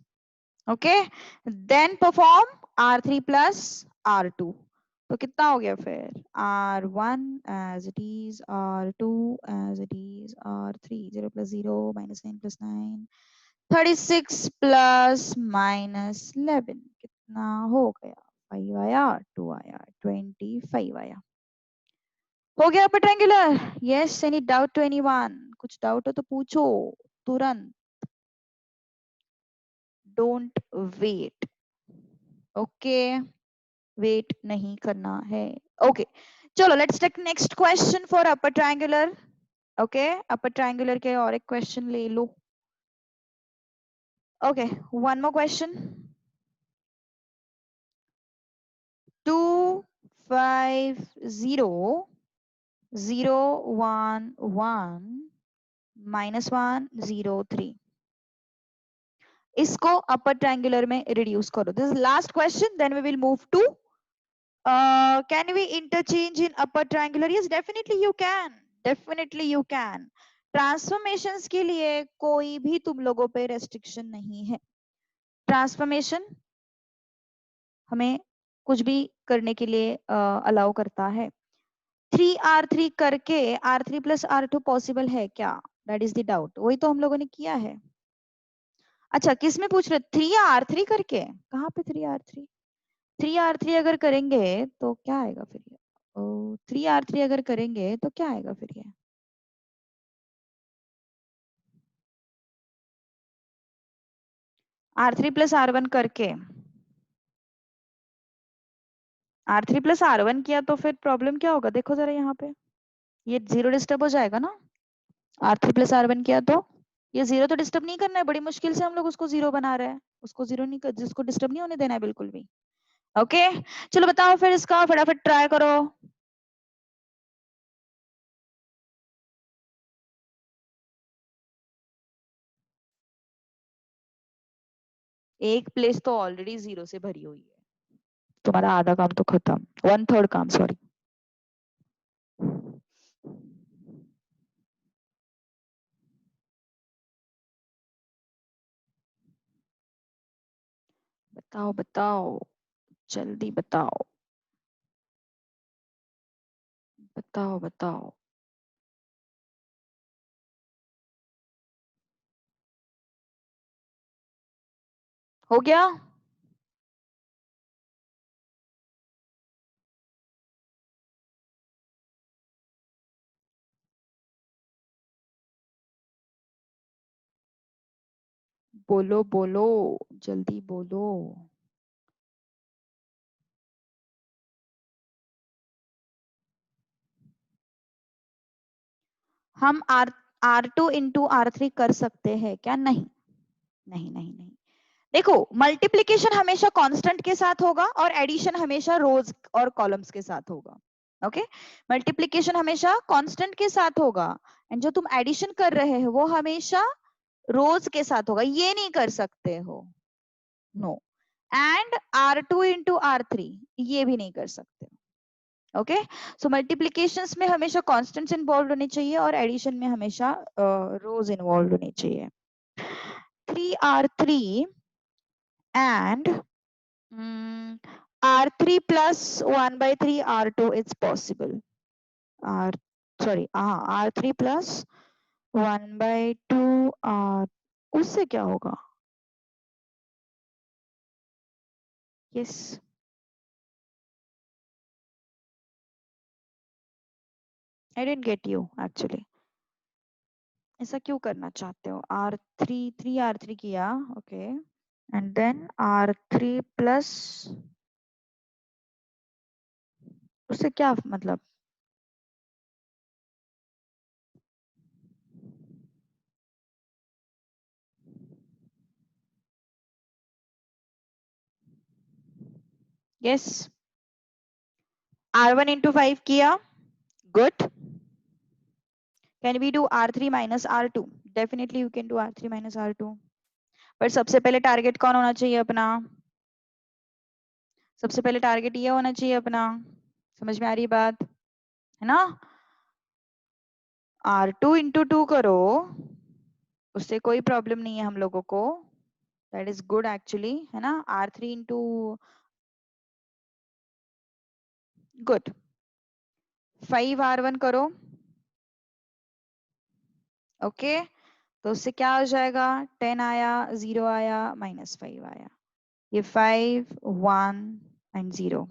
Okay, then perform R3 plus R2. तो कितना हो गया फिर? R1 as it is, R2 as it is, R3 0 plus 0 minus 9 plus 9 36 plus minus 11 कितना हो गया? 5 आया, 2 आया, 25 आया. हो गया upper triangular? Yes, any doubt to anyone? कुछ doubt हो तो पूछो तुरंत. Don't wait. Okay, wait नहीं करना है. Okay, चलो let's take next question for upper triangular. Okay, upper triangular के और एक question ले लो. Okay, one more question. 2 5 0 0 1 1 minus 1 0 3. इसको upper triangular में reduce करो. This is last question, then we will move to can we interchange in upper triangular? Yes, definitely you can. Definitely you can. Transformations के लिए कोई भी तुम लोगों पे restriction नहीं है. Transformation हमें कुछ भी करने के लिए allow करता है. 3R3 करके R3 plus R2 possible है क्या? That is the doubt. वही तो हम लोगों ने किया है. अच्छा, किस में पूछ रहे? 3R3 करके? कहाँ पे 3R3? 3R3 अगर करेंगे तो क्या आएगा फिर ये? 3R3 अगर करेंगे तो क्या आएगा फिर ये? R3 plus R1 करके R3 plus R1 किया तो फिर प्रॉब्लम क्या होगा? देखो जरा यहाँ पे, ये 0 डिस्टर्ब हो जाएगा ना. R3 plus R1 किया तो ये जीरो तो डिस्टर्ब नहीं करना है, बड़ी मुश्किल से हम लोग उसको जीरो बना रहे हैं, उसको जीरो नहीं कर, जिसको डिस्टर्ब नहीं होने देना है बिल्कुल भी। ओके चलो बताओ फिर इसका, फटाफट ट्राई करो। एक प्लेस तो ऑलरेडी जीरो से भरी हुई है, तुम्हारा आधा काम तो खत्म, वन थर्ड काम, सॉरी। बताओ बताओ, जल्दी बताओ, बताओ बताओ। हो गया? बोलो बोलो, जल्दी बोलो। हम R two into R three कर सकते हैं क्या? नहीं नहीं नहीं नहीं। देखो मल्टीप्लीकेशन हमेशा कांस्टेंट के साथ होगा और एडिशन हमेशा रोज और कॉलम्स के साथ होगा। ओके मल्टीप्लीकेशन हमेशा कांस्टेंट के साथ होगा, एंड जो तुम एडिशन कर रहे हो वो हमेशा रोज के साथ होगा, ये नहीं कर सकते हो। No. And R two into R three ये भी नहीं कर सकते। ओके सो मल्टीप्लीकेशंस में हमेशा कांस्टेंट्स इन्वॉल्व होने चाहिए और एडिशन में हमेशा रोज इन्वॉल्व होने चाहिए। 3r3 and r3 plus 1 by 3 r2 it's possible। r sorry r3 plus 1 by 2 r, उससे क्या होगा? yes I didn't get you actually। ऐसा क्यों करना चाहते हो? r3 3r3 किया, okay and then r3 plus, उससे क्या मतलब? यस r1 into 5 किया, good. Can we do r3 minus r2? Definitely you can do r3 minus r2, पर सबसे पहले टारगेट कौन होना चाहिए अपना? सबसे पहले टारगेट ये होना चाहिए अपना, समझ में आ रही बात है ना? r2 इंटू 2 करो, उससे कोई प्रॉब्लम नहीं है हम लोगों को, दैट इज गुड एक्चुअली, है ना? r3 into, good. 5r1 करो, ओके तो उससे क्या हो जाएगा? 10 आया, 0 आया, -5 आया, ये 5 1 एंड 0,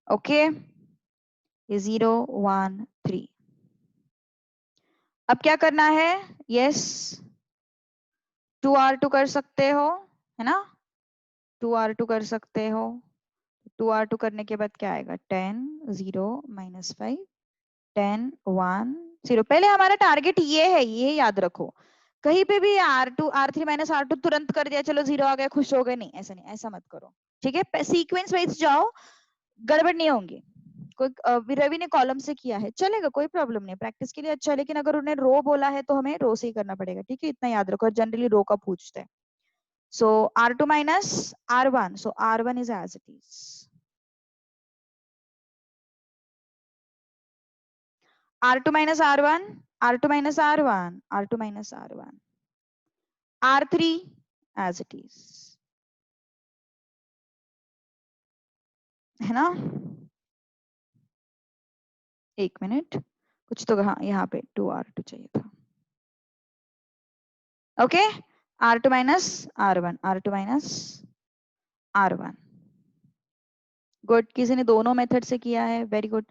ओके ये 0 1 3। अब क्या करना है? यस 2r2 कर सकते हो, है ना? 2r2 कर सकते हो, 2r2 करने के बाद क्या आएगा? 10 0 -5 10 1 0। पहले हमारा टारगेट ये है, ये याद रखो। कहीं पे भी r2 r3 माइनस r2 तुरंत कर दिया, चलो 0 आ गया खुश हो गए, नहीं ऐसा नहीं, ऐसा मत करो, ठीक है? सीक्वेंस वाइज जाओ, गड़बड़ नहीं होंगी। कोई रवि ने कॉलम से किया है, चलेगा, कोई प्रॉब्लम नहीं, प्रैक्टिस के लिए अच्छा है, लेकिन अगर उन्हें रो बोला है तो हमें रो से ही करना पड़ेगा, ठीक है? इतना याद रखो, जनरली रो का पूछते हैं। सो r2 minus r1, so r1 is as it is, r2 minus r1 r2 minus r1 r2 minus r1 r3 as it is, है ना? एक मिनट, कुछ तो हाँ यहाँ पे 2r2 चाहिए था, okay r2 minus r1 r2 minus r1, good. किसी ने दोनों मेथड से किया है, वेरी गुड।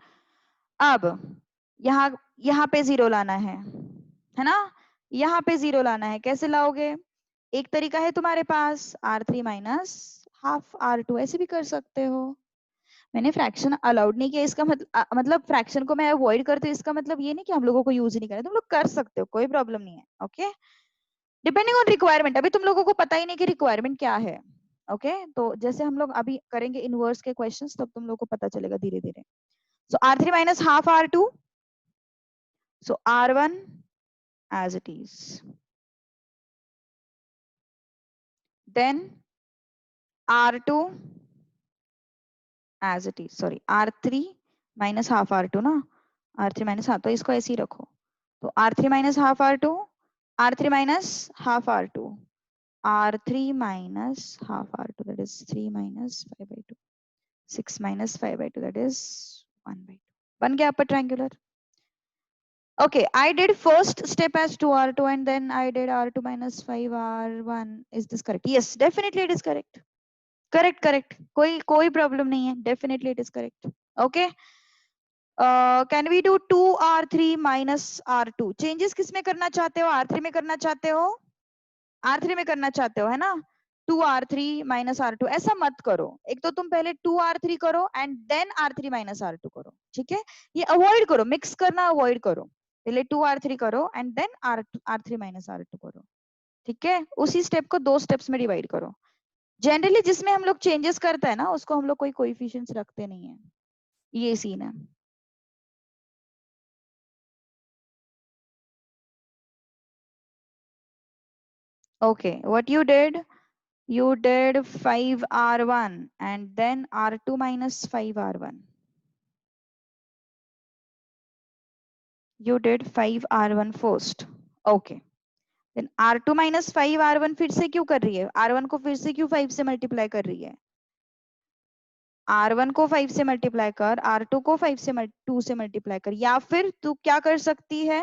अब यहाँ यहाँ पे जीरो लाना है ना? यहाँ पे जीरो लाना है, कैसे लाओगे? एक तरीका है तुम्हारे पास, r3 माइनस हाफ r2, ऐसे भी कर सकते हो, मैंने फ्रैक्शन अलाउड नहीं किया, इसका मतलब फ्रैक्शन को मैं अवॉइड करती हूँ, इसका मतलब ये नहीं कि हम लोगों को यूज नहीं करना, तुम लोग कर सकते हो, कोई प्रॉब्लम नहीं है। ओके, डिपेंडिंग ऑन रिक्वायरमेंट, अभी तुम लोगों को पता ही नहीं कि रिक्वायरमेंट क्या है। ओके, तो जैसे हम लोग अभी करेंगे इनवर्स के क्वेश्चंस, तब तुम लोग को पता चलेगा धीरे धीरे। सो R3 minus half R2, so R1 as it is, then R2 as it is, sorry R3 minus half R2 ना, R3 minus, हाँ तो इसको ऐसे ही रखो, तो R3 minus half R2, R3 minus half R2, R3 minus half R2, that is 3 minus 5 by 2, 6 minus 5 by 2, that is 1 by 2, बन गया upper triangular. Okay, I did first step as 2R2 and then I did R2 minus 5R1. Is this correct? Yes, definitely it is correct. Correct, correct. कोई problem नहीं है. Definitely it is correct. Okay. Can we do 2R3 minus R2? Changes किस में करना चाहते हो? R3 में करना चाहते हो? R3 में करना चाहते हो, है ना? 2R3 minus R2 ऐसा मत करो, एक तो तुम पहले 2R3 करो and then R3 minus R2 करो, ठीक है? ये अवॉइड करो, मिक्स करना अवॉइड करो, पहले 2R3 करो and then R3 minus R2 करो, ठीक है? उसी स्टेप को 2 स्टेप्स में डिवाइड करो। जनरली जिसमें हम लोग चेंजेस करते हैं ना, उसको हम लोग कोई कोएफिशिएंट्स रखते नहीं है, ये सीन है। Okay, what you did, you did 5R1 and then R2 minus 5R1. You did 5R1 first. Okay. Then R2 minus 5R1 फिर से क्यों कर रही है? R1 को फिर से क्यों 5 से मल्टीप्लाई कर रही है? R1 को 5 से मल्टीप्लाई कर, R2 को 5 से 2 से मल्टीप्लाई कर, या फिर तू क्या कर सकती है?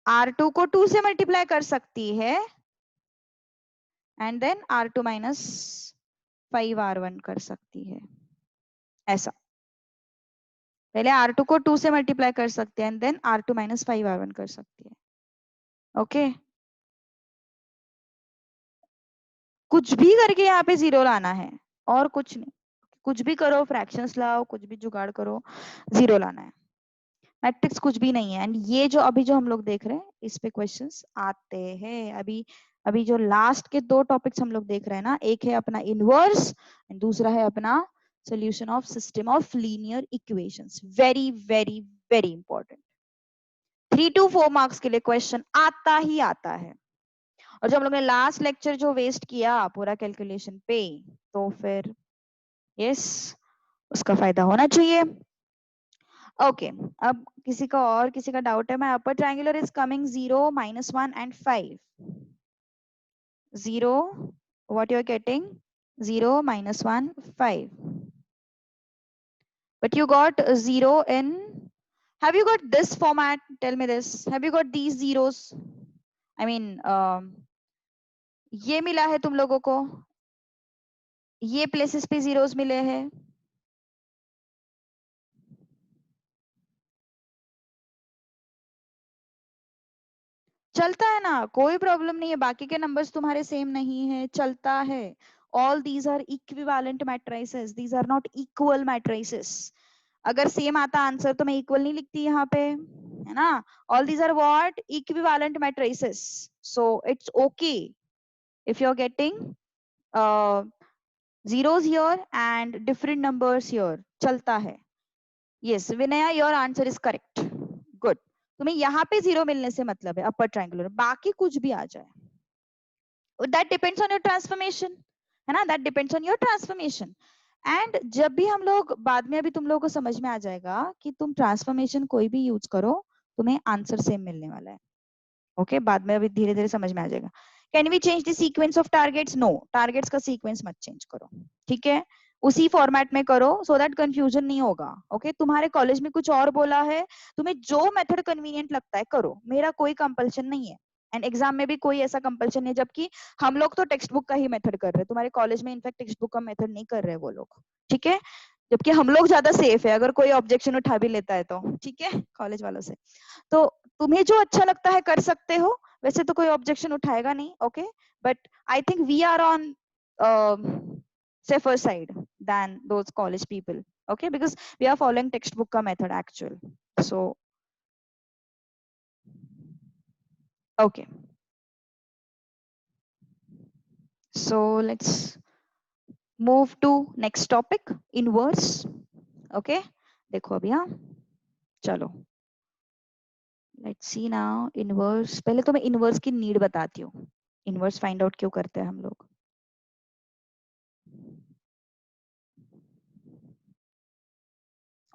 R2 को 2 से मल्टीप्लाई कर सकती है and then R2 minus 5R1 कर सकती है, ऐसा। पहले R2 को 2 से मल्टीप्लाई कर सकते हैं and then R2 minus 5R1 कर सकती है। ओके, कुछ भी करके यहाँ पे 0 लाना है और कुछ नहीं, कुछ भी करो, फ्रैक्शंस लाओ, कुछ भी जुगाड़ करो, 0 लाना है। मैट्रिक्स कुछ भी नहीं है। एंड ये जो अभी जो हम लोग देख रहे हैं, इस पे क्वेश्चंस आते हैं। अभी अभी जो लास्ट के 2 टॉपिक्स हम लोग देख रहे हैं ना, एक है अपना इनवर्स एंड दूसरा है अपना solution of system of linear equations. Very very very important, 3 to 4 marks के लिए क्वेश्चन आता ही आता है। और जो हम लोग ने लास्ट लेक्चर जो वेस्ट किया पूरा कैलकुलेशन पे, तो फिर यस, उसका फायदा होना चाहिए। ओके, अब किसी का और किसी का डाउट है? मैं upper triangular is coming 0, -1 and 5. 0, what you are getting? 0, -1, 5. But you got 0 in, have you got this format? Tell me this. Have you got these zeros? I mean, ये मिला है तुम लोगों को, ये प्लेसेस पे जीरोस मिले हैं। चलता है ना, कोई प्रॉब्लम नहीं है, बाकी के नंबर्स तुम्हारे सेम नहीं है, चलता है। All these are equivalent matrices, these are not equal matrices. अगर सेम आता आंसर तो मैं इक्वल नहीं लिखती यहाँ पे, है ना? All these are what? Equivalent matrices. So it's okay if you are getting zeros here and different numbers here, चलता है। Yes Vinaya, your answer is correct, good. तुम्हें यहाँ पे 0 मिलने से मतलब है अपर ट्रायंगुलर, बाकी कुछ भी आ जाए, that depends on your transformation, है ना? That depends on your transformation. And जब भी हम लोग बाद में, अभी तुम लोगों को समझ में आ जाएगा कि तुम ट्रांसफॉर्मेशन कोई भी यूज करो, तुम्हें आंसर सेम मिलने वाला है। ओके, बाद में अभी धीरे धीरे समझ में आ जाएगा। Can we change the sequence of targets? No, targets का सीक्वेंस मत चेंज करो, ठीक है? उसी फॉर्मेट में करो सो दैट कंफ्यूजन नहीं होगा। ओके, तुम्हारे कॉलेज में कुछ और बोला है, तुम्हें जो मेथड कन्वीनियंट लगता है करो, मेरा कोई कंपल्शन नहीं है। एंड एग्जाम में भी कोई ऐसा कंपल्शन नहीं है, जबकि हम लोग तो टेक्स्ट बुक का ही मेथड कर रहे हैं, तुम्हारे कॉलेज में इनफैक्ट टेक्स्ट बुक का मेथड नहीं कर रहे वो लोग, ठीक है? जबकि हम लोग ज्यादा सेफ है, अगर कोई ऑब्जेक्शन उठा भी लेता है तो, ठीक है, कॉलेज वालों से। तो तुम्हें जो अच्छा लगता है कर सकते हो, वैसे तो कोई ऑब्जेक्शन उठाएगा नहीं। Okay, but I think we are on safer side than those college people. okay, because we are following textbook ka method actual. So okay, so let's move to next topic, inverse. okay, देखो अभी, हाँ चलो let's see now inverse. पहले तो मैं inverse की need बताती हूँ, इनवर्स फाइंड आउट क्यों करते हैं हम लोग।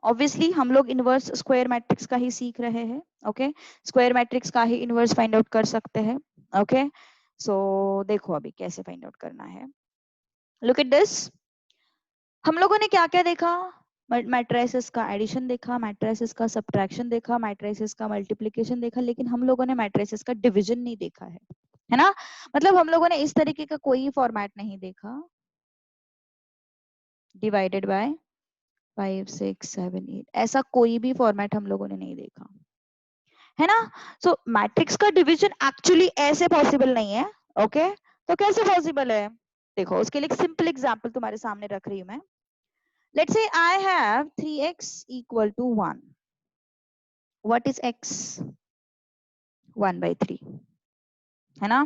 ऑब्वियसली हम लोग इनवर्स स्क्वायर मैट्रिक्स का ही सीख रहे हैं। ओके, स्क्वायर मैट्रिक्स का ही इनवर्स फाइंड आउट कर सकते हैं। ओके, सो देखो अभी कैसे फाइंड आउट करना है। लुक एट दिस, हम लोगों ने क्या क्या देखा, मैट्रिसेस का एडिशन देखा, मैट्रिसेस का सब्ट्रैक्शन देखा, मैट्रिसेस का मल्टीप्लिकेशन देखा, लेकिन हम लोगों ने मैट्रिसेस का डिवीजन नहीं देखा है ना। मतलब हम लोगों ने इस तरीके का कोई फॉर्मेट नहीं देखा, डिवाइडेड बाय 5 6 7 8, ऐसा कोई भी फॉर्मेट हम लोगों ने नहीं देखा, है ना। सो मैट्रिक्स का डिवीजन एक्चुअली ऐसे पॉसिबल नहीं है। ओके, तो कैसे पॉसिबल है, देखो उसके लिए एक सिंपल एग्जांपल तुम्हारे सामने रख रही हूँ मैं। Let's say I have 3x equal to 1। What is x? 1/3, है ना।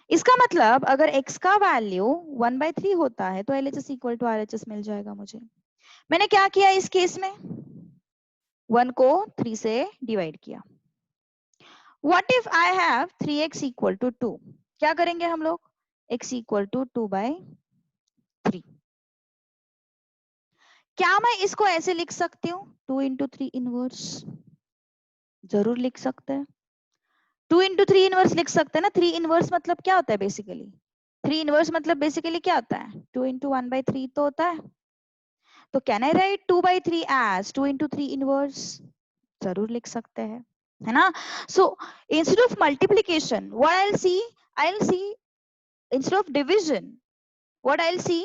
इसका मतलब अगर x का वैल्यू 1/3 होता है तो LHS इक्वल टू RHS मिल जाएगा मुझे। मैंने क्या किया इस केस में, 1 को 3 से डिवाइड किया। What if I have 3x equal to 2? क्या करेंगे हम लोग, x equal to 2/3। क्या मैं इसको ऐसे लिख सकती हूँ, 2 into 3 इनवर्स? जरूर लिख सकते हैं, 2 into 3 इनवर्स लिख सकते हैं ना। 3 इनवर्स मतलब क्या होता है बेसिकली, 3 इनवर्स मतलब बेसिकली क्या होता है, 2 into 1/3 तो होता है। तो can I write 2/3 as 2 into 3 inverse? जरूर लिख सकते हैं, है ना। So instead of multiplication what I will see instead of division, what I'll see,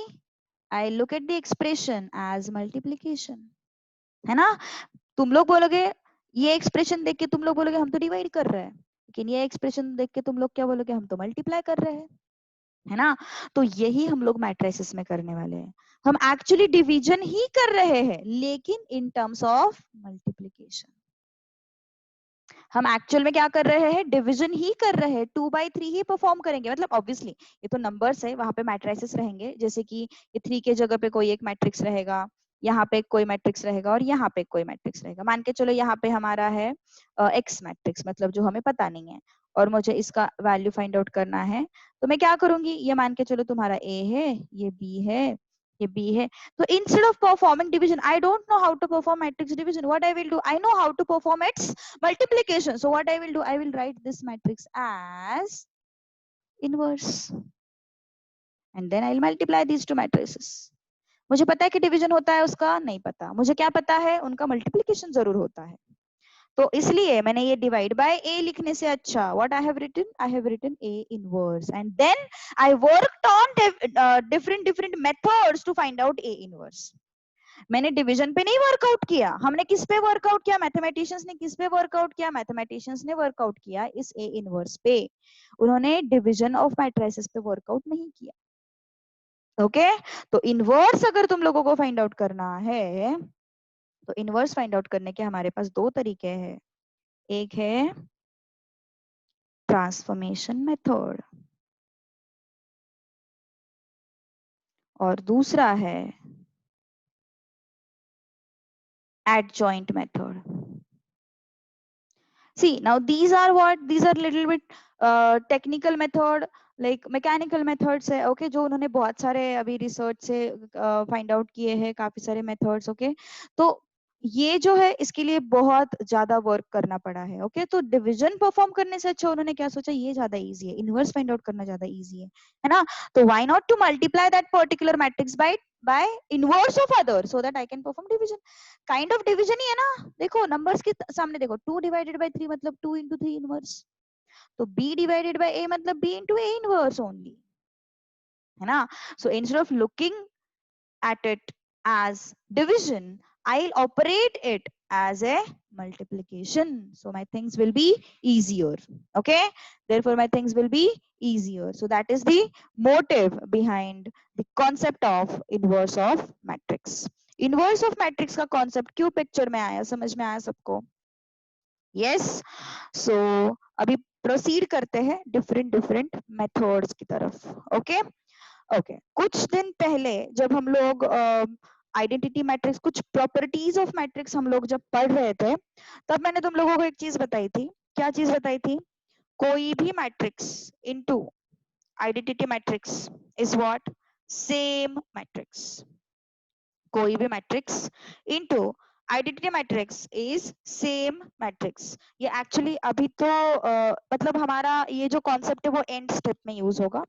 I'll look at the expression as multiplication, है ना। तुम लोग बोलोगे, ये एक्सप्रेशन देख के तुम लोग बोलोगे हम तो डिवाइड कर रहे हैं, लेकिन ये एक्सप्रेशन देख के तुम लोग क्या बोलोगे, हम तो मल्टीप्लाई कर रहे हैं, है ना। तो यही हम लोग मैट्रिसेस में करने वाले हैं, हम एक्चुअली डिवीजन ही कर रहे हैं लेकिन इन टर्म्स ऑफ मल्टीप्लीकेशन। हम एक्चुअल में क्या कर रहे हैं, डिवीजन ही कर रहे हैं, 2/3 ही परफॉर्म करेंगे। मतलब ऑब्वियसली ये तो नंबर्स है, वहां पे मैट्रिसेस रहेंगे, जैसे कि ये 3 के जगह पे कोई एक मैट्रिक्स रहेगा, यहाँ पे कोई मैट्रिक्स रहेगा और यहाँ पे कोई मैट्रिक्स रहेगा। मान के चलो यहाँ पे हमारा है एक्स मैट्रिक्स, मतलब जो हमें पता नहीं है और मुझे इसका वैल्यू फाइंड आउट करना है, तो मैं क्या करूंगी, ये मान के चलो तुम्हारा ए है, ये बी है, ये बी है। So instead of performing division, I don't know how to perform matrix division. What I will do, I know how to perform its multiplication. So what I will do, I will write this matrix as inverse and then I'll multiply these two matrices. मुझे पता है कि division होता है उसका, नहीं पता, मुझे क्या पता है, उनका मल्टीप्लिकेशन जरूर होता है। तो इसलिए मैंने ये डिवाइड बाय ए लिखने से अच्छा, what I have written A inverse and then I worked on different methods to find out A inverse. मैंने डिवीजन पे नहीं वर्कआउट किया, हमने किस पे वर्कआउट किया, मैथमेटिशियंस ने किस पे वर्कआउट किया, मैथमेटिशियंस ने वर्कआउट किया इस ए इनवर्स पे, उन्होंने डिवीजन ऑफ मैट्रिसेस पे वर्कआउट नहीं किया। ओके, तो इनवर्स अगर तुम लोगों को फाइंड आउट करना है तो इनवर्स फाइंड आउट करने के हमारे पास दो तरीके हैं, एक है ट्रांसफॉर्मेशन मेथड और दूसरा है adjoint method. See, now these are what, these are little bit technical method, like mechanical methods है, okay, जो उन्होंने बहुत सारे अभी रिसर्च से फाइंड आउट किए हैं काफी सारे मेथड्स। ओके, तो ये जो है इसके लिए बहुत ज्यादा वर्क करना पड़ा है। ओके, तो डिवीजन परफॉर्म करने से अच्छा उन्होंने क्या सोचा, ये ज्यादा इजी है, इनवर्स फाइंड आउट करना ज्यादा इजी है ना। तो why not to multiply that particular matrix by inverse of other so that I can perform division. Kind of division ही है ना। देखो नंबर्स के सामने देखो, 2 डिवाइडेड बाय 3 मतलब 2 into 3 इनवर्स, तो b डिवाइडेड बाय a मतलब b into a inverse only, है ना। So instead of looking at it as division, I'll operate it as a multiplication, so my things will be easier. Okay, therefore my things will be easier. So that is the motive behind the concept of inverse of matrix. Inverse of matrix का concept क्यों picture में आया, समझ में आया सबको? Yes. सो अभी proceed करते हैं डिफरेंट डिफरेंट मेथड्स की तरफ। ओके ओके कुछ दिन पहले जब हम लोग आइडेंटिटी मैट्रिक्स, कुछ प्रॉपर्टीज ऑफ मैट्रिक्स हम लोग जब पढ़ रहे थे, तब मैंने तुम लोगों को एक चीज बताई थी। क्या चीज बताई थी? कोई भी matrix into identity matrix is what? Same matrix. कोई भी matrix into identity matrix is same matrix. ये एक्चुअली अभी तो मतलब हमारा ये जो कॉन्सेप्ट है वो एंड स्टेप में यूज होगा।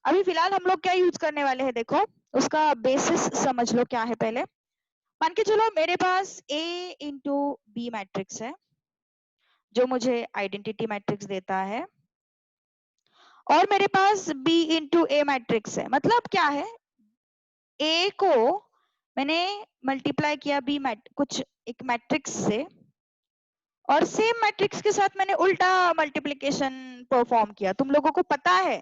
अभी फिलहाल हम लोग क्या यूज करने वाले हैं, देखो उसका बेसिस समझ लो क्या है पहले। मान के चलो मेरे पास A इंटू बी मैट्रिक्स है जो मुझे आइडेंटिटी मैट्रिक्स देता है, और मेरे पास B इंटू ए मैट्रिक्स है। मतलब क्या है, A को मैंने मल्टीप्लाई किया बी कुछ एक मैट्रिक्स से, और सेम मैट्रिक्स के साथ मैंने उल्टा मल्टीप्लिकेशन परफॉर्म किया। तुम लोगों को पता है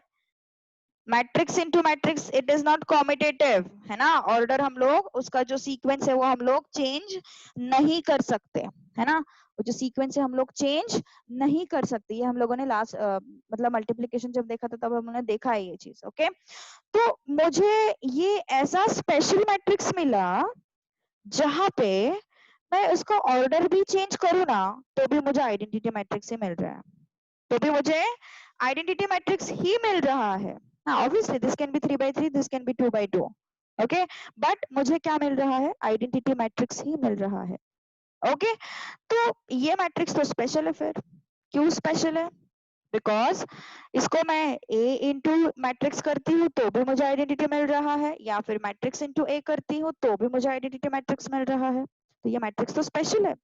matrix into matrix it is not commutative, है ना? ऑर्डर हम लोग उसका जो सीक्वेंस है वो हम लोग चेंज नहीं कर सकते, है ना? वो जो सीक्वेंस है हम लोग चेंज नहीं कर सकते। ये हम लोगों ने लास्ट मतलब मल्टीप्लिकेशन जब देखा था तब हमने देखा है ये चीज। ओके तो मुझे ये ऐसा स्पेशल मैट्रिक्स मिला जहां पे मैं उसका ऑर्डर भी चेंज करूँ ना तो भी मुझे आइडेंटिटी मैट्रिक्स ही मिल रहा है, तो भी मुझे आइडेंटिटी मैट्रिक्स ही मिल रहा है। Obviously this can be 3 by 3, this can be 2 by 2। Okay but मुझे क्या मिल रहा है? आइडेंटिटी मैट्रिक्स ही मिल रहा है। ओके तो ये मैट्रिक्स तो स्पेशल है। फिर क्यों स्पेशल है? बिकॉज इसको मैं A इंटू मैट्रिक्स करती हूँ तो भी मुझे आइडेंटिटी मिल रहा है, या फिर मैट्रिक्स इंटू A करती हूँ तो भी मुझे आइडेंटिटी मैट्रिक्स मिल रहा है। तो ये मैट्रिक्स तो स्पेशल है।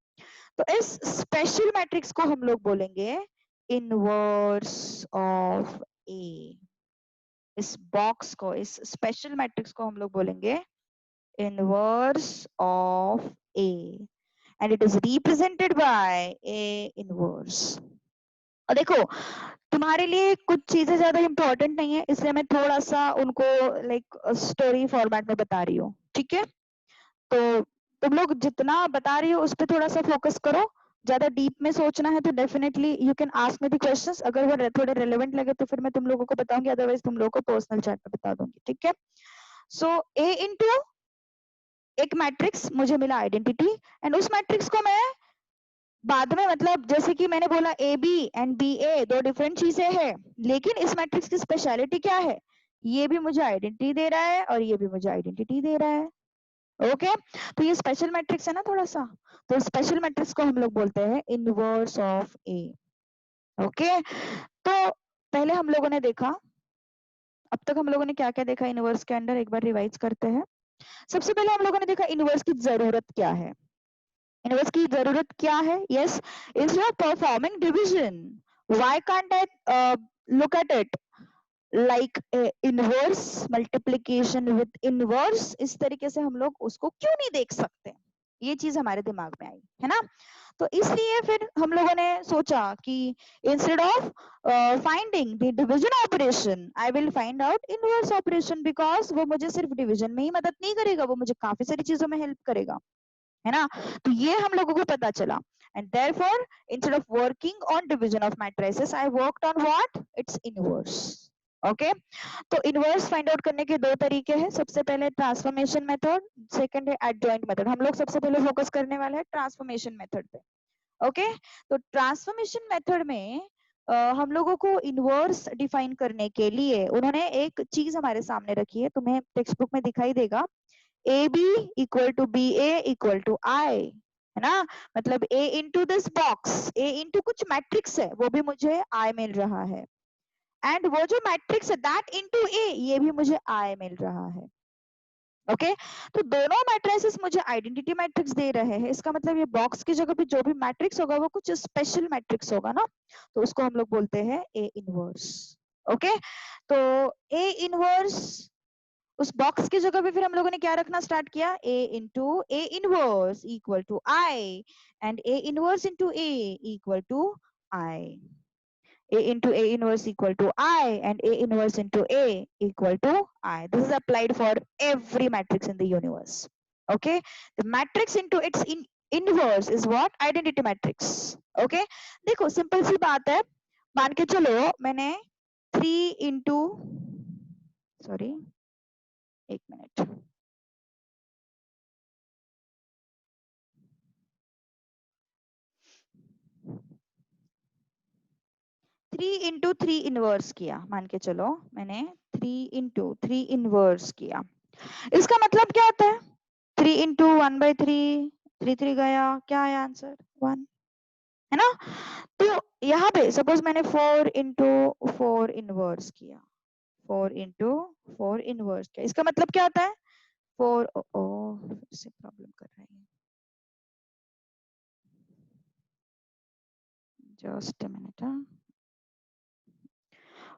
तो इस स्पेशल मैट्रिक्स को हम लोग बोलेंगे इनवर्स ऑफ ए। इस बॉक्स को, इस स्पेशल मैट्रिक्स को हम लोग बोलेंगे inverse of A, and it is represented by A inverse. और देखो तुम्हारे लिए कुछ चीजें ज्यादा इंपॉर्टेंट नहीं है, इसलिए मैं थोड़ा सा उनको लाइक स्टोरी फॉर्मेट में बता रही हूँ, ठीक है? तो तुम लोग जितना बता रही हो उस पर थोड़ा सा फोकस करो। ज्यादा डीप में सोचना है तो definitely you can ask me the questions. अगर वो थोड़े रेलेवेंट लगे तो फिर मैं तुम लोगों को बताऊंगी, अदरवाइज तुम लोगों को पर्सनल चैट में बता दूंगी, ठीक है? सो ए इंटू एक मैट्रिक्स मुझे मिला आइडेंटिटी, एंड उस मैट्रिक्स को मैं बाद में, मतलब जैसे कि मैंने बोला ए बी एंड बी ए दो डिफरेंट चीजें हैं, लेकिन इस मैट्रिक्स की स्पेशलिटी क्या है? ये भी मुझे आइडेंटिटी दे रहा है और ये भी मुझे आइडेंटिटी दे रहा है। ओके तो ये स्पेशल मैट्रिक्स है ना थोड़ा सा, तो स्पेशल मैट्रिक्स को हम लोग बोलते हैं इनवर्स ऑफ ए। ओके तो पहले हम लोगों ने देखा, अब तक हम लोगों ने क्या क्या देखा इनवर्स के अंदर, एक बार रिवाइज करते हैं। सबसे पहले हम लोगों ने देखा इनवर्स की जरूरत क्या है। इनवर्स की जरूरत क्या है? Yes, instead of performing division why can't I look at it like inverse multiplication with inverse? इस तरीके से हम लोग उसको क्यों नहीं देख सकते? ये चीज हमारे दिमाग में आई, है ना? तो इसलिए फिर हम लोगों ने सोचा कि instead of finding the division operation I will find out inverse operation, because वो मुझे सिर्फ डिवीजन में ही मदद नहीं करेगा, वो मुझे काफी सारी चीजों में हेल्प करेगा, है ना? तो ये हम लोगों को पता चला, and therefore instead of working on division of matrices I worked on what? It's inverse. Okay तो इनवर्स फाइंड आउट करने के दो तरीके हैं। सबसे पहले ट्रांसफॉर्मेशन मेथड, सेकंड है एडजॉइंट मेथड। हम लोग सबसे पहले फोकस करने वाले हैं ट्रांसफॉर्मेशन मेथड पे। ओके तो ट्रांसफॉर्मेशन मेथड में हम लोगों को इनवर्स डिफाइन करने के लिए उन्होंने एक चीज हमारे सामने रखी है, तुम्हें टेक्स्ट बुक में दिखाई देगा, A B equal to B A equal to I, है ना? मतलब A into this box, A into कुछ मैट्रिक्स है वो भी मुझे आई मिल रहा है, एंड वो जो मैट्रिक्स है दैट इंटू ए ये भी मुझे आई मिल रहा है। ओके तो दोनों मैट्रिसेस मुझे आइडेंटिटी मैट्रिक्स दे रहे हैं, इसका मतलब ये बॉक्स की जगह पे जो भी मैट्रिक्स होगा वो कुछ स्पेशल मैट्रिक्स होगा ना, तो उसको हम लोग बोलते हैं ए इनवर्स। ओके तो ए इनवर्स, उस बॉक्स की जगह पे फिर हम लोगों ने क्या रखना स्टार्ट किया? A into A inverse equal to I, and A inverse into A equal to I, A into A inverse equal to I, and A inverse into A equal to I. This is applied for every matrix in the universe. Okay, the matrix into its inverse is what? Identity matrix. Okay, देखो simple सी बात है, मान के चलो मैंने 3 into, sorry एक minute, 3 inverse किया, मान के चलो मैंने 3 इनवर्स किया। इसका मतलब क्या होता है? 3 × 1/3, 3 गया, क्या आया आंसर? 1, है ना? तो यहाँ पे सपोज मैंने 4 × 4 इनवर्स किया, 4 × 4 इनवर्स किया, इसका मतलब क्या होता है? 4, फिर से प्रॉब्लम कर रहा है, जस्ट अ मिनट।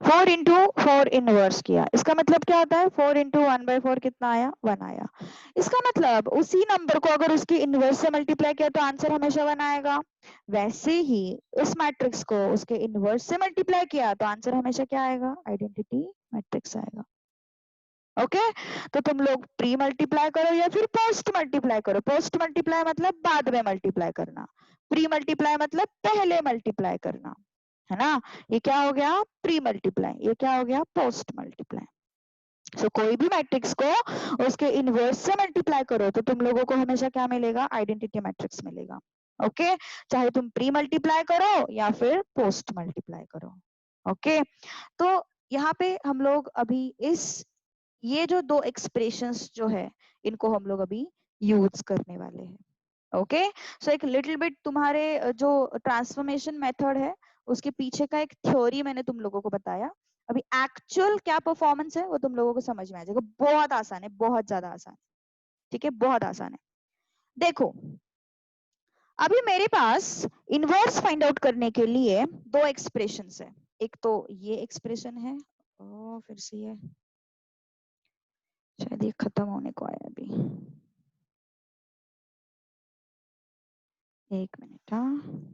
4 × 4 इनवर्स किया, इसका मतलब क्या होता है? 4 × 1/4 कितना आया? 1 आया। इसका मतलब उसी नंबर को अगर उसकी इनवर्स से मल्टीप्लाई किया तो आंसर हमेशा 1 आएगा। वैसे ही इस मैट्रिक्स को उसके इनवर्स से मल्टीप्लाई किया तो आंसर हमेशा क्या आएगा? आइडेंटिटी मैट्रिक्स आएगा। ओके, तो तुम लोग प्री मल्टीप्लाई करो या फिर पोस्ट मल्टीप्लाई करो। पोस्ट मल्टीप्लाई मतलब बाद में मल्टीप्लाई करना, प्री मल्टीप्लाई मतलब पहले मल्टीप्लाई करना, है ना? ये क्या हो गया? प्री मल्टीप्लाई, ये क्या हो गया? Post multiply. सो कोई भी मैट्रिक्स को उसके इनवर्स से मल्टीप्लाई करो तो तुम लोगों को हमेशा क्या मिलेगा? आइडेंटिटी मैट्रिक्स मिलेगा। ओके, चाहे तुम प्री मल्टीप्लाई करो या फिर पोस्ट मल्टीप्लाई करो। ओके, तो यहाँ पे हम लोग अभी ये जो दो एक्सप्रेशंस जो है इनको हम लोग अभी यूज करने वाले हैं। ओके, सो एक लिटिल बिट तुम्हारे जो ट्रांसफॉर्मेशन मेथड है उसके पीछे का एक थ्योरी मैंने तुम लोगों को बताया। अभी एक्चुअल क्या परफॉर्मेंस है वो तुम लोगों को समझ में आ जाएगा। बहुत आसान है, बहुत ज्यादा आसान है, ठीक है, बहुत आसान है। देखो अभी मेरे पास इनवर्स फाइंड आउट करने के लिए दो एक्सप्रेशंस है। एक तो ये एक्सप्रेशन है, फिर से ये शायद ये खत्म होने को आया अभी, एक मिनट। हाँ,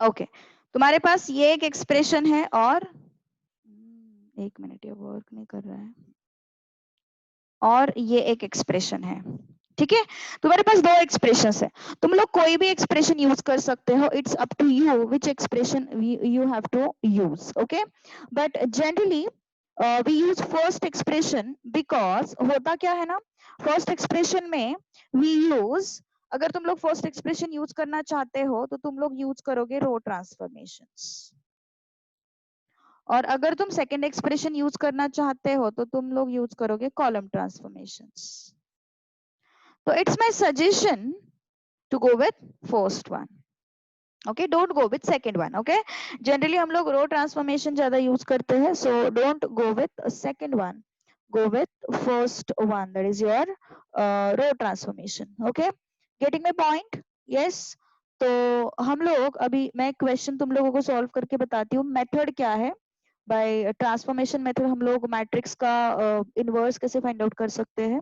ओके, तुम्हारे पास ये एक एक्सप्रेशन है और एक मिनट, ये वर्क नहीं कर रहा है, और ये एक एक्सप्रेशन है। ठीक है, तुम्हारे पास दो एक्सप्रेशंस है, तुम लोग कोई भी एक्सप्रेशन यूज कर सकते हो। It's up to you which expression you have to use. Okay, but generally we use first expression because होता क्या है ना, फर्स्ट एक्सप्रेशन में वी यूज, अगर तुम लोग फर्स्ट एक्सप्रेशन यूज करना चाहते हो तो तुम लोग यूज करोगे रो ट्रांसफॉर्मेशंस, और अगर तुम सेकंड एक्सप्रेशन यूज करना चाहते हो तो तुम लोग यूज करोगे कॉलम ट्रांसफॉर्मेशंस। तो it's my suggestion to go with first one. Okay, don't go with second one. Okay, generally हम लोग रो ट्रांसफॉर्मेशन ज्यादा यूज करते हैं, so don't go with second one, go with first one, that is your row transformation. Okay, getting my point? Yes, तो हम लोग अभी, मैं क्वेश्चन तुम लोगों को सॉल्व करके बताती हूँ मेथड क्या है। बाय ट्रांसफॉर्मेशन मेथड हम लोग मैट्रिक्स का इनवर्स कैसे फाइंड आउट कर सकते हैं,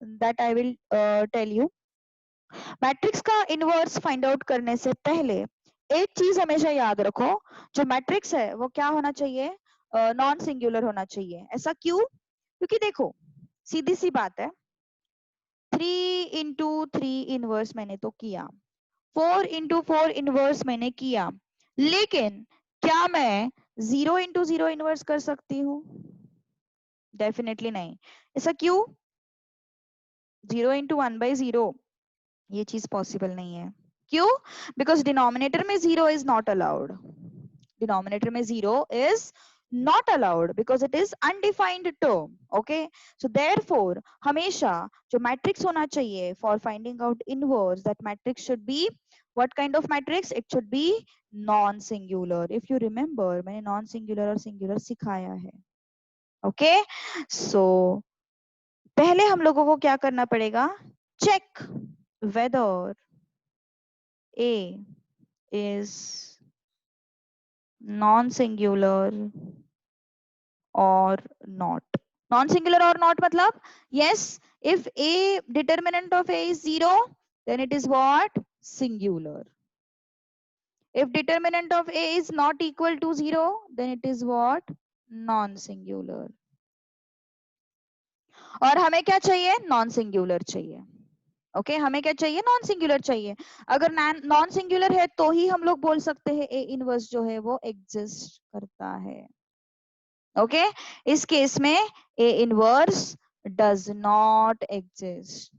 that I will tell you. Matrix का इनवर्स फाइंड आउट करने से पहले एक चीज हमेशा याद रखो, जो मैट्रिक्स है वो क्या होना चाहिए? नॉन सिंगुलर होना चाहिए। ऐसा क्यों? क्योंकि देखो सीधी सी बात है, 3 × 3 इनवर्स मैंने तो किया, 4 × 4 इनवर्स मैंने किया, लेकिन क्या मैं 0 × 0 इनवर्स कर सकती हूँ? डेफिनेटली नहीं। ऐसा क्यों? 0 × 1/0 ये चीज पॉसिबल नहीं है। क्यों? बिकॉज डिनोमिनेटर में 0 इज नॉट अलाउड, डिनोमिनेटर में 0 is not allowed because it is undefined term. Okay, so therefore हमेशा जो मैट्रिक्स होना चाहिए for finding out inverse, that matrix should be what kind of matrix? It should be non singular. If you remember मैंने non singular और singular सिखाया है। Okay, so पहले हम लोगों को क्या करना पड़ेगा? check whether A is non-singular or not. Non-singular or not matlab, yes, if A, determinant of A is 0, then it is what? Singular. If determinant of A is not equal to 0, then it is what? Non-singular. और हमें क्या चाहिए? Non-singular चाहिए. Okay हमें क्या चाहिए? Non singular चाहिए. अगर नॉन सिंगुलर है तो ही हम लोग बोल सकते हैं ए इनवर्स जो है वो एग्जिस्ट करता है. ओके इस केस में A inverse does not exist.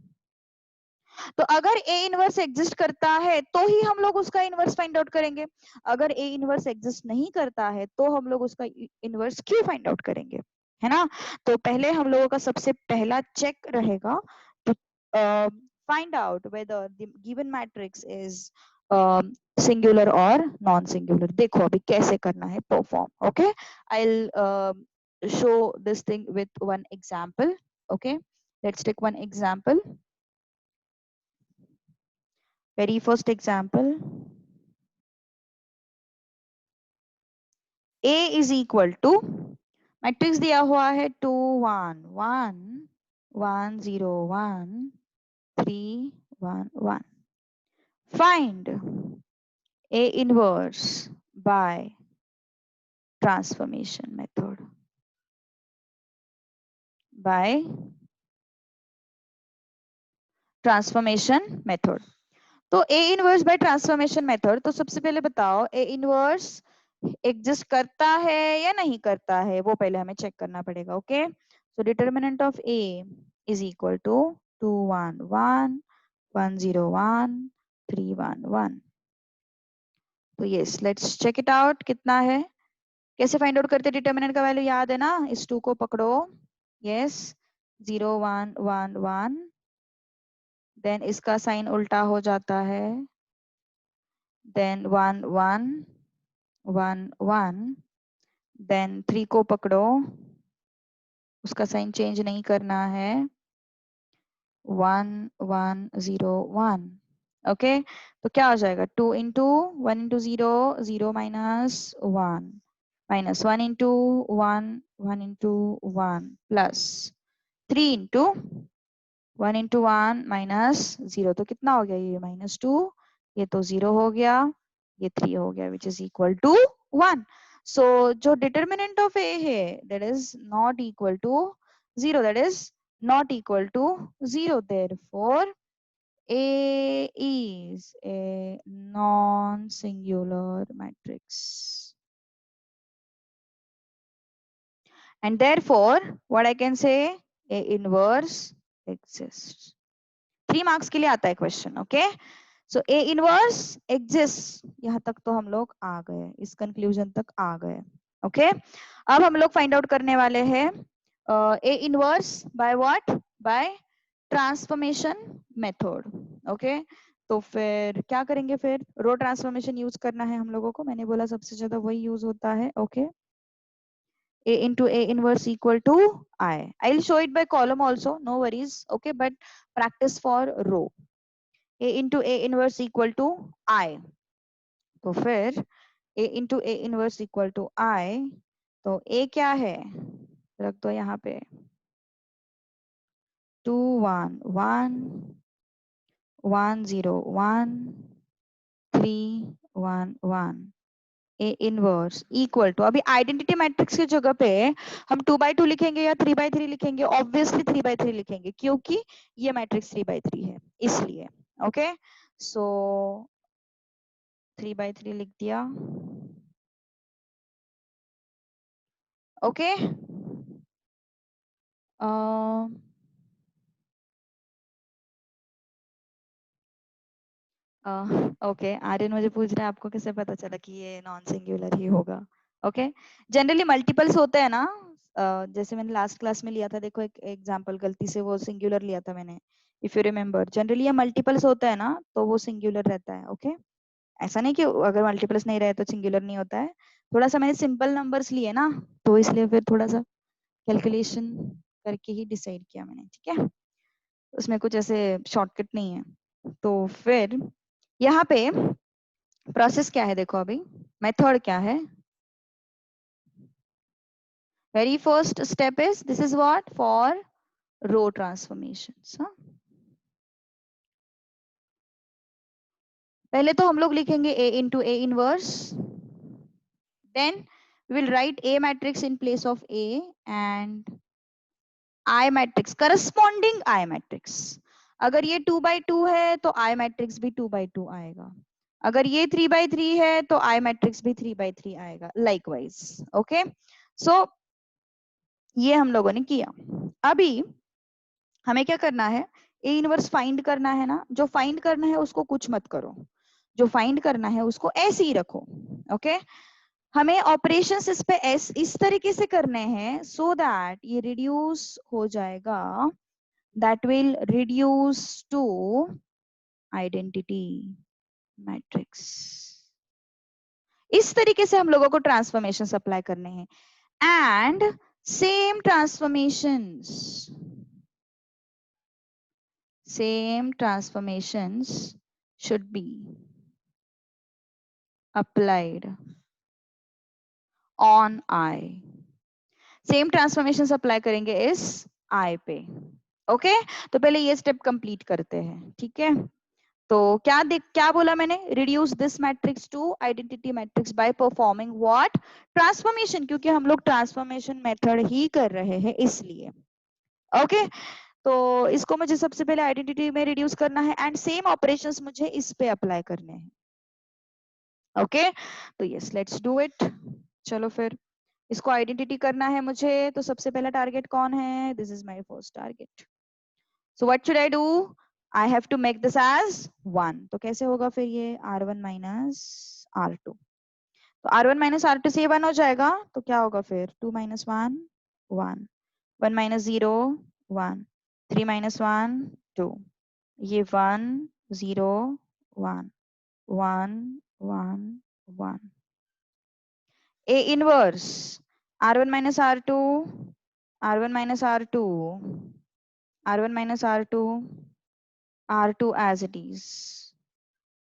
तो अगर ए इनवर्स एग्जिस्ट करता है तो ही हम लोग उसका इनवर्स फाइंड आउट करेंगे. अगर ए इनवर्स एग्जिस्ट नहीं करता है तो हम लोग उसका इनवर्स क्यों फाइंड आउट करेंगे, है ना. तो पहले हम लोगों का सबसे पहला चेक रहेगा to find out whether the given matrix is singular और नॉन सिंगुलर. देखो अभी कैसे करना है perform. Okay I will show this thing with one example. Okay let's take one example. Very first example, A is equal to matrix दिया हुआ है 2 1 1 1 0 1 3 1 1. Find A inverse by transformation method. By transformation method. तो A inverse by transformation method. तो सबसे पहले बताओ A inverse exist करता है या नहीं करता है, वो पहले हमें चेक करना पड़ेगा. Okay so determinant of A is equal to 2 1 1 1 0 1 3 1 1. तो yes let's check it out. कितना है, कैसे फाइंड आउट करते डिटर्मिनेंट का वैल्यू याद है ना. इस 2 को पकड़ो. यस 0 1 1 1 देन इसका साइन उल्टा हो जाता है. देन 1 1 1 1 देन 3 को पकड़ो, उसका साइन चेंज नहीं करना है. 1 1 0 1. ओके तो क्या हो जाएगा 2 into 1 into 0 0 minus 1 minus 1 into 1 1 into 1 plus 3 into 1 into 1 minus 0. तो कितना हो गया, ये -2, ये तो 0 हो गया, ये 3 हो गया विच इज इक्वल टू 1. सो जो डिटर्मिनेंट ऑफ ए है that is not equal to 0, that is not equal to 0. Therefore, A is a non-singular matrix. And therefore, what I can say, A inverse exists. 3 marks के लिए आता है question. Okay so A inverse exists. यहाँ तक तो हम लोग आ गए, इस कंक्लूजन तक आ गए. ओके अब हम लोग फाइंड आउट करने वाले हैं A inverse by what? By transformation method. Okay तो फिर क्या करेंगे, फिर रो ट्रांसफॉर्मेशन यूज करना है हम लोगों को. मैंने बोला सबसे ज्यादा वही यूज होता है. Okay A into A inverse equal to I. I'll show it by column also, no worries. Okay but practice for row. A into A inverse equal to I. तो फिर A into A inverse equal to I. तो A क्या है, रख दो यहाँ पे 2 1 1 1 0 1 3 1 1. ए inverse equal to, अभी आइडेंटिटी मैट्रिक्स की जगह पे हम 2/2 लिखेंगे या 3/3 लिखेंगे. ऑब्वियसली 3/3 लिखेंगे क्योंकि ये मैट्रिक्स 3/3 है इसलिए. ओके सो 3/3 लिख दिया. ओके ओके आर्यन मुझे पूछ रहे हैं आपको कैसे पता चला कि ये नॉन सिंगुलर ही होगा. ओके जनरली मल्टीपल्स होते हैं ना. जैसे मैंने लास्ट क्लास में लिया था, देखो एक एग्जांपल गलती से वो सिंगुलर लिया था मैंने. इफ यू रिमेम्बर जनरली ये मल्टीपल्स होता है ना तो वो सिंगुलर रहता है. ओके ऐसा नहीं कि अगर मल्टीपल्स नहीं रहे तो सिंगुलर नहीं होता है. थोड़ा सा मैंने सिंपल नंबर्स लिए ना तो इसलिए फिर थोड़ा सा कैलकुलेशन करके ही डिसाइड किया मैंने. ठीक है उसमें कुछ ऐसे शॉर्टकट नहीं है. तो फिर यहाँ पे प्रोसेस क्या है देखो, अभी मेथड क्या है, very first step is this is what for row transformations. पहले तो हम लोग लिखेंगे A into A inverse, then we will write A matrix in place of A and I matrix corresponding I matrix। अगर ये 2 by 2 है तो I matrix भी 2 by 2 आएगा, अगर ये 3 by 3 है तो I matrix भी 3 by 3 आएगा, likewise। ओके, सो ये हम लोगों ने किया। अभी हमें क्या करना है, ए इनवर्स फाइंड करना है ना, जो फाइंड करना है उसको कुछ मत करो, जो फाइंड करना है उसको ऐसे ही रखो। ओके, हमें ऑपरेशंस इस पे इस तरीके से करने हैं सो दैट ये रिड्यूस हो जाएगा, that will reduce to identity matrix. इस तरीके से हम लोगों को ट्रांसफॉर्मेशन अप्लाई करने हैं and same transformations should be applied on I। Same transformation apply करेंगे इस I पे। ओके, तो पहले ये स्टेप कंप्लीट करते हैं, ठीक है। तो क्या बोला मैंने, reduce this matrix to identity matrix by performing what, transformation, क्योंकि हम लोग ट्रांसफॉर्मेशन मेथड ही कर रहे हैं इसलिए। ओके, तो इसको मुझे सबसे पहले आइडेंटिटी में रिड्यूस करना है एंड सेम ऑपरेशंस मुझे इस पे अप्लाई करने हैं। ओके, तो यस लेट्स डू इट। चलो फिर इसको आइडेंटिटी करना है मुझे, तो सबसे पहला टारगेट कौन है, this is my first target. So what should I do, I have to make this as 1। तो कैसे होगा फिर ये R1 माइनस R2, तो R1 माइनस R2 से 1 हो जाएगा, तो क्या होगा फिर 2 माइनस 1 1, 1 माइनस 0 1, 3 माइनस 1 2, ये 1 0 1 1 1 1। A inverse R1 minus R2, R1 minus R2, R1 minus R2, R2 as it is,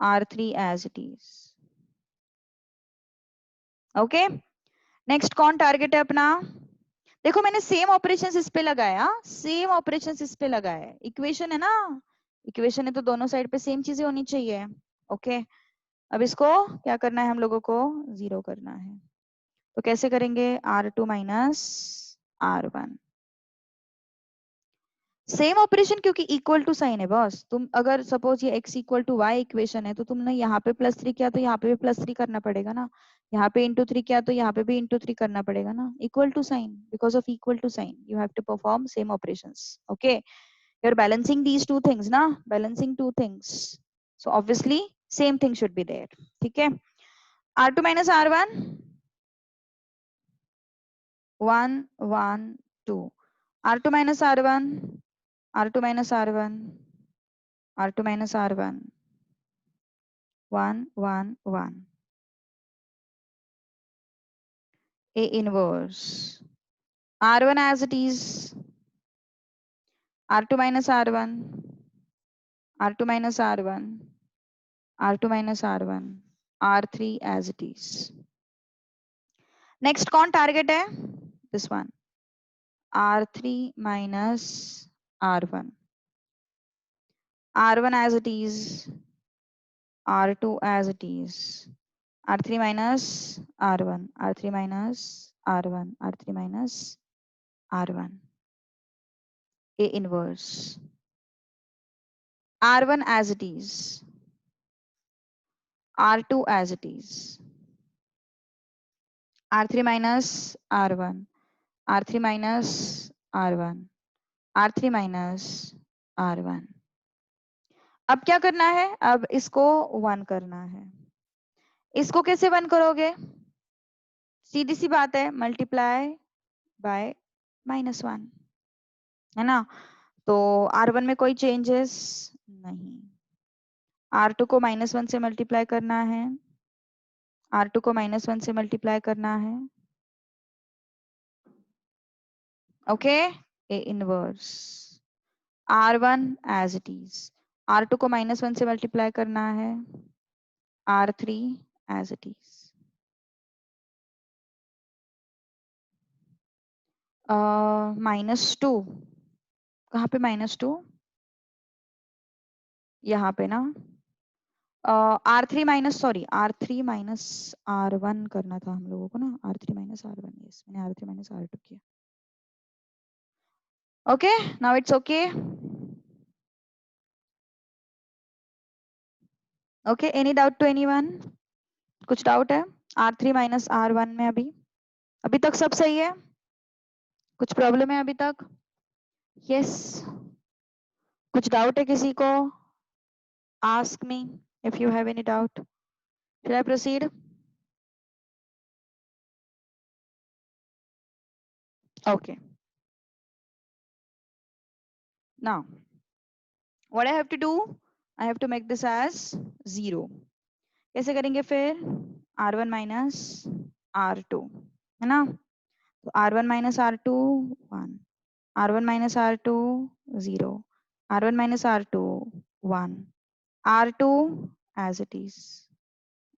R3 as it is। Okay, next कौन टारगेट है अपना, देखो मैंने सेम ऑपरेशंस इस पे लगाया, सेम ऑपरेशंस इस पे लगाया, इक्वेशन है ना, इक्वेशन है तो दोनों साइड पे सेम चीजें होनी चाहिए। ओके, अब इसको क्या करना है हम लोगों को, 0 करना है। तो कैसे करेंगे, R2 minus R1, same operation क्योंकि इक्वल टू साइन है बॉस। तुम अगर सपोज ये x equal to y equation है तो तुमने यहाँ पे +3 किया तो यहाँ पे भी +3 करना पड़ेगा ना, यहाँ पे *3 किया तो यहाँ पे भी *3 करना पड़ेगा ना, equal to sign, because of equal to sign you have to perform same operations. Okay, you are balancing these two things ना, balancing two things, so obviously same thing should be there. ठीक है, R2 minus R1 1 1 2, R2 minus R1, R2 minus R1, R2 minus R1, 1 1 1, A inverse, R1 as it is, R2 minus R1, R2 minus R1, R2 minus R1, R3 as it is। Next कौन target है, this one, R3 minus R1, R1 as it is, R2 as it is, R3 minus R1, R3 minus R1, R3 minus R1, A inverse, R1 as it is, R2 as it is, R3 minus R1, R3 minus R1, R3 minus R1। अब क्या करना है, अब इसको 1 करना है। इसको कैसे 1 करोगे, सीधी सी बात है, मल्टीप्लाई बाय -1 है ना, तो R1 में कोई चेंजेस नहीं, R2 को -1 से मल्टीप्लाई करना है, R2 को -1 से मल्टीप्लाई करना है। Okay, A inverse, R1 as it is, R2 को -1 से मल्टीप्लाई करना है, R3 एज इट इज। -2 कहाँ पे -2? यहाँ पे ना। R3 minus sorry R3 minus R1 करना था हम लोगों को ना, R3 माइनस R1। यस, मैंने R3 माइनस R2 किया। Okay, now it's okay. Okay, any doubt to anyone? कुछ डाउट है R3 माइनस R1 में? अभी अभी तक सब सही है? कुछ प्रॉब्लम है अभी तक? यस, कुछ डाउट है किसी को? Ask me if you have any doubt. Should I proceed? Okay, now what I have to do, I have to make this as 0। कैसे करेंगे फिर? R1 माइनस R2 है ना, तो R1 minus R2 1, R1 minus R2 0, R1 minus R2 1, R2 as it is,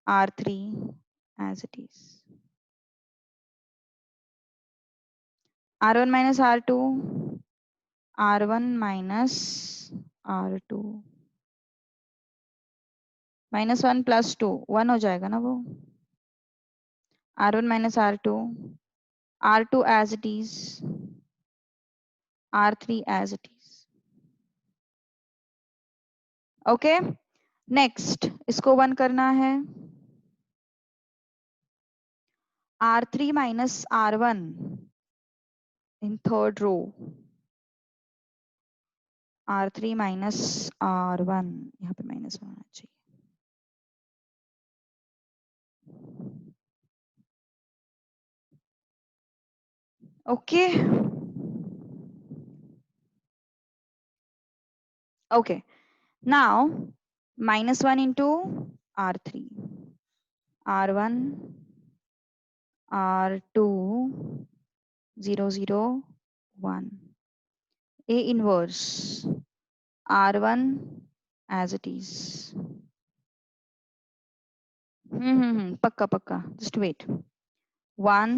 R3 as it is, R1 minus R2, R1 minus R2, -1 + 2 1 हो जाएगा ना वो, R1 minus R2, R2 as it is, R3 as it is। Okay, next इसको 1 करना है, R3 minus R1 in third row, R3 minus R1, यहाँ पे -1 आना चाहिए। Okay okay, now -1 into R3, R1, R2 0 0 1, A inverse, R1 as it is। पक्का पक्का, just wait। 1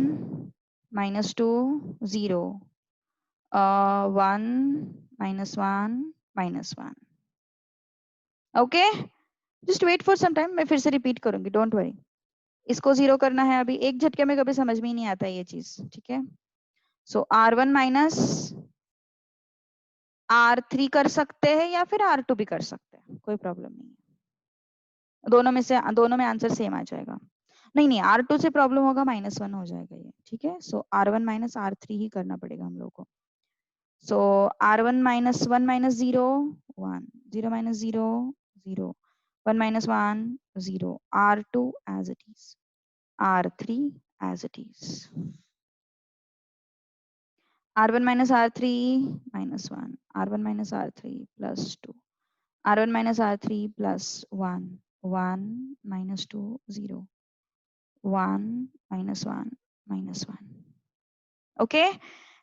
-2 0, 1 -1 -1। Okay, just wait for some time, मैं फिर से रिपीट करूंगी, डोंट वरी। इसको 0 करना है अभी, एक झटके में कभी समझ में ही नहीं आता ये चीज, ठीक है। सो R1 माइनस R3 कर सकते हैं या फिर R2 भी कर सकते हैं, कोई प्रॉब्लम नहीं है। दोनों में आंसर सेम आ जाएगा। नहीं नहीं, R2 से प्रॉब्लम होगा, -1 हो जाएगा ये, ठीक है। सो R1 माइनस R3 ही करना पड़ेगा हम लोग को। सो R1 minus 1 minus 0 1, 0 minus 0 0, 1 minus 1 0, R2 as it is, R3 as it is, R1 minus R3 -1, R1 minus R3 plus 2, R1 minus R3 plus 1, 1 minus 2 0, 1 minus 1 -1। Okay,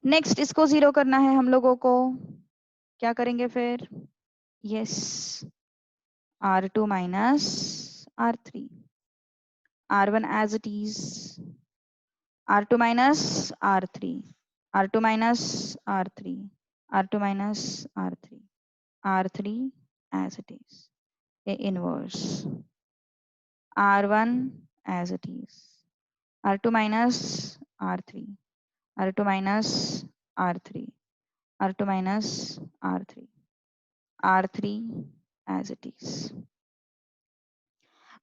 next इसको 0 करना है हम लोगों को, क्या करेंगे फिर? Yes, R2 minus R3, R1 as it is, R2 minus R3, R2 minus R3, R2 minus R3, R3 as it is, A inverse, R1 as it is, R2 minus R3, R2 minus R3, R2 minus R3, R3 as it is।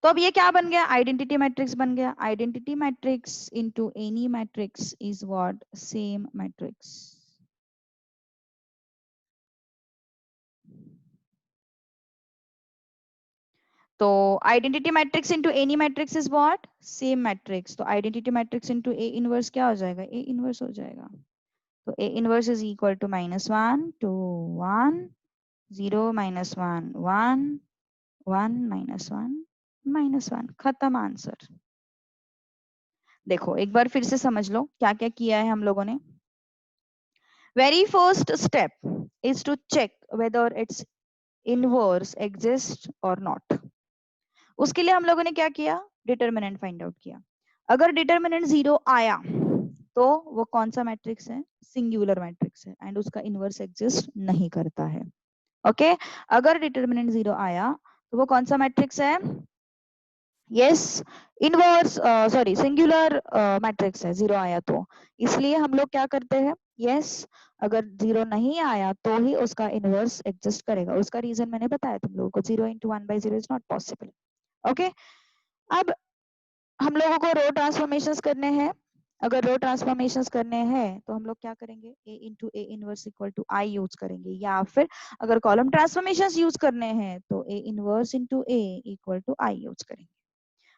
तो अब ये क्या बन गया? Identity matrix बन गया। Identity matrix into any matrix is what? Same matrix. तो identity matrix into any matrix is what? Same matrix. तो identity matrix into A inverse क्या हो जाएगा? ए इनवर्स हो जाएगा। तो A inverse is equal to -1 2 1 0 -1 1 1 -1 -1, खत्म आंसर। देखो एक बार फिर से समझ लो क्या क्या किया है हम लोगों ने। Very first step is to check whether it's inverse exist और नॉट। उसके लिए हम लोगों ने क्या किया, डिटर्मिनेंट फाइंड आउट किया। अगर डिटर्मिनेंट 0 आया तो वो कौन सा मैट्रिक्स है, सिंगुलर मैट्रिक्स है एंड उसका इनवर्स एग्जिस्ट नहीं करता है। ओके अगर डिटर्मिनेंट 0 आया तो वो कौन सा मैट्रिक्स है, yes inverse sorry singular matrix है 0 आया तो। इसलिए हम लोग क्या करते हैं, यस अगर 0 नहीं आया तो ही उसका इनवर्स एग्जिस्ट करेगा। उसका रीजन मैंने बताया तुम लोगों को, 0 into 1/0 is not possible. Okay अब हम लोगों को रो ट्रांसफॉर्मेशंस करने हैं। अगर रो ट्रांसफॉर्मेशंस करने हैं तो हम लोग क्या करेंगे, a into a inverse equal to i use करेंगे, या फिर अगर कॉलम ट्रांसफॉर्मेशंस यूज करने हैं तो a inverse into a equal to i use करेंगे।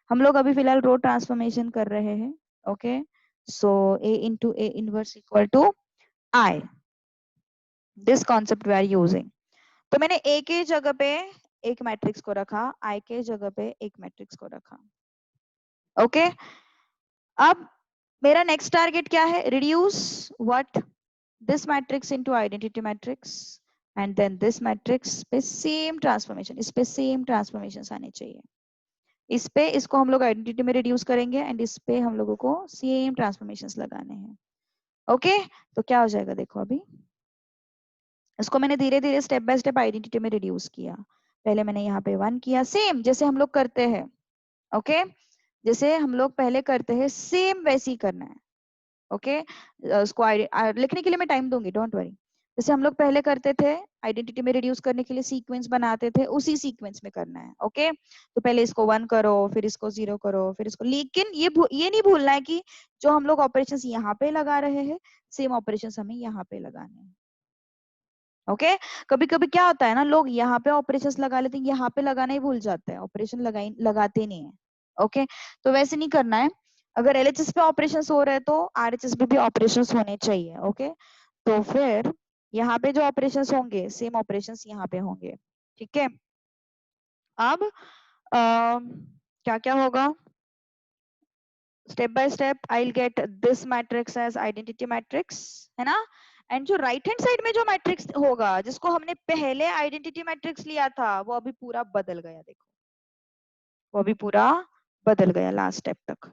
हम लोग अभी फिलहाल रो ट्रांसफॉर्मेशन कर रहे हैं। Okay so a into a inverse equal to i, this concept we are using. तो मैंने a के जगह पे एक मैट्रिक्स को रखा, i के जगह पे एक मैट्रिक्स को रखा। ओके अब मेरा नेक्स्ट टारगेट क्या है, reduce what, this matrix into identity matrix and then this matrix पे सेम ट्रांसफॉर्मेशन, इस पे सेम ट्रांसफॉर्मेशन आने चाहिए। इस पे इसको हम लोग आइडेंटिटी में रिड्यूस करेंगे एंड इस पे हम लोगों को सेम ट्रांसफॉर्मेशंस लगाने हैं। ओके तो क्या हो जाएगा देखो, अभी इसको मैंने धीरे धीरे स्टेप बाय स्टेप आइडेंटिटी में रिड्यूस किया। पहले मैंने यहाँ पे 1 किया, सेम जैसे हम लोग करते हैं। ओके जैसे हम लोग पहले करते हैं सेम वैसे ही करना है। ओके उसको लिखने के लिए मैं टाइम दूंगी, डोंट वरी। जैसे हम लोग पहले करते थे आइडेंटिटी में रिड्यूस करने के लिए सीक्वेंस बनाते थे, उसी सीक्वेंस में करना है। ओके तो पहले इसको 1 करो, फिर इसको 0 करो, फिर इसको, लेकिन ये नहीं भूलना है कि जो हम लोग ऑपरेशंस यहाँ पे लगा रहे हैं सेम ऑपरेशंस हमें यहाँ पे लगाने हैं। ओके कभी कभी क्या होता है ना, लोग यहाँ पे ऑपरेशंस लगा लेते हैं, यहाँ पे लगाना ही भूल जाते हैं, ऑपरेशन लगाते नहीं है। ओके तो वैसे नहीं करना है। अगर एलएचएस पे ऑपरेशंस हो रहे हैं तो आरएचएस पे भी ऑपरेशंस होने चाहिए। ओके तो फिर यहाँ पे जो ऑपरेशंस होंगे सेम ऑपरेशंस यहाँ पे होंगे। ठीक है अब क्या क्या होगा, step by step I will get this matrix as identity matrix, है ना। एंड जो राइट हैंड साइड में जो मैट्रिक्स होगा जिसको हमने पहले आइडेंटिटी मैट्रिक्स लिया था वो अभी पूरा बदल गया, देखो वो अभी पूरा बदल गया लास्ट स्टेप तक।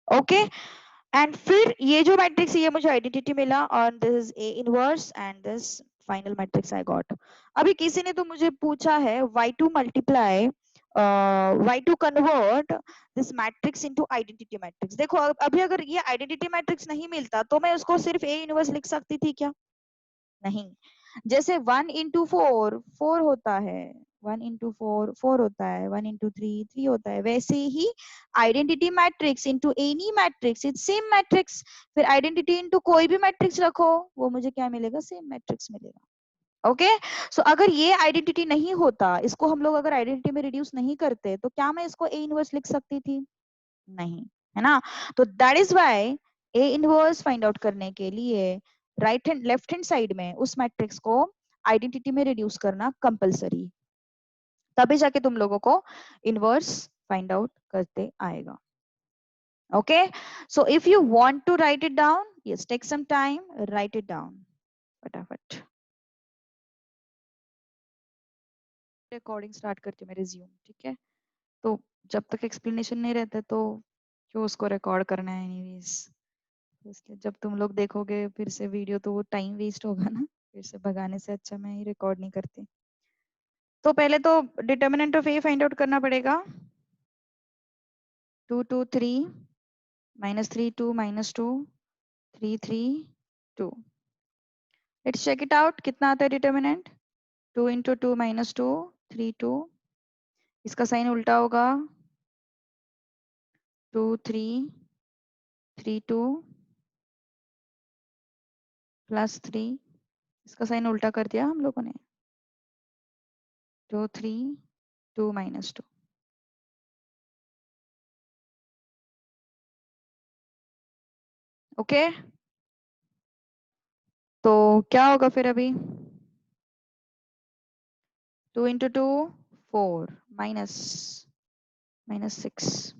ओके एंड फिर ये जो मैट्रिक्स ये मुझे आइडेंटिटी मिला और this is A inverse and this final matrix I got. अभी किसी ने तो मुझे पूछा है why to multiply, why to convert this matrix into identity matrix. देखो अभी अगर ये आइडेंटिटी मैट्रिक्स नहीं मिलता तो मैं उसको सिर्फ ए इनवर्स लिख सकती थी क्या, नहीं। जैसे 1 into 4 4 होता है, 1 into 4 4 होता है, 1 into 3 3 होता है, वैसे ही identity matrix into any matrix is same matrix. फिर आइडेंटिटी इनटू कोई भी मैट्रिक्स रखो वो मुझे क्या मिलेगा, सेम मैट्रिक्स मिलेगा। ओके सो अगर ये आइडेंटिटी नहीं होता, इसको हम लोग अगर आइडेंटिटी में रिड्यूस नहीं करते तो क्या मैं इसको ए इनवर्स लिख सकती थी, नहीं, है ना। तो that is why A inverse find out करने के लिए right hand left hand side में उस मैट्रिक्स को आइडेंटिटी में रिड्यूस करना कंपलसरी, तभी जाके तुम लोगों को इनवर्स फाइंड आउट करते आएगा। Okay so if you want to write it down, yes take some time, write it down फटाफट। रिकॉर्डिंग स्टार्ट करती हूँ मैं, रिज्यूम, ठीक है। तो जब तक एक्सप्लेनेशन नहीं रहता तो क्यों उसको रिकॉर्ड करना है एनीवेज, इसलिए जब तुम लोग देखोगे फिर से वीडियो तो वो टाइम वेस्ट होगा ना, फिर से भगाने से अच्छा मैं ही रिकॉर्ड नहीं करती। तो पहले तो determinant of A find out करना पड़ेगा। 2 2 3 -3 2 -2 3 3 2। लेट्स चेक इट आउट, कितना आता है डिटर्मिनेंट, 2 into 2 -2 3 2। इसका साइन उल्टा होगा, 2 3 3 2 +3। इसका साइन उल्टा कर दिया हम लोगों ने, 2 3 2 -2। ओके तो क्या होगा फिर अभी, 2 into 2 4 -6,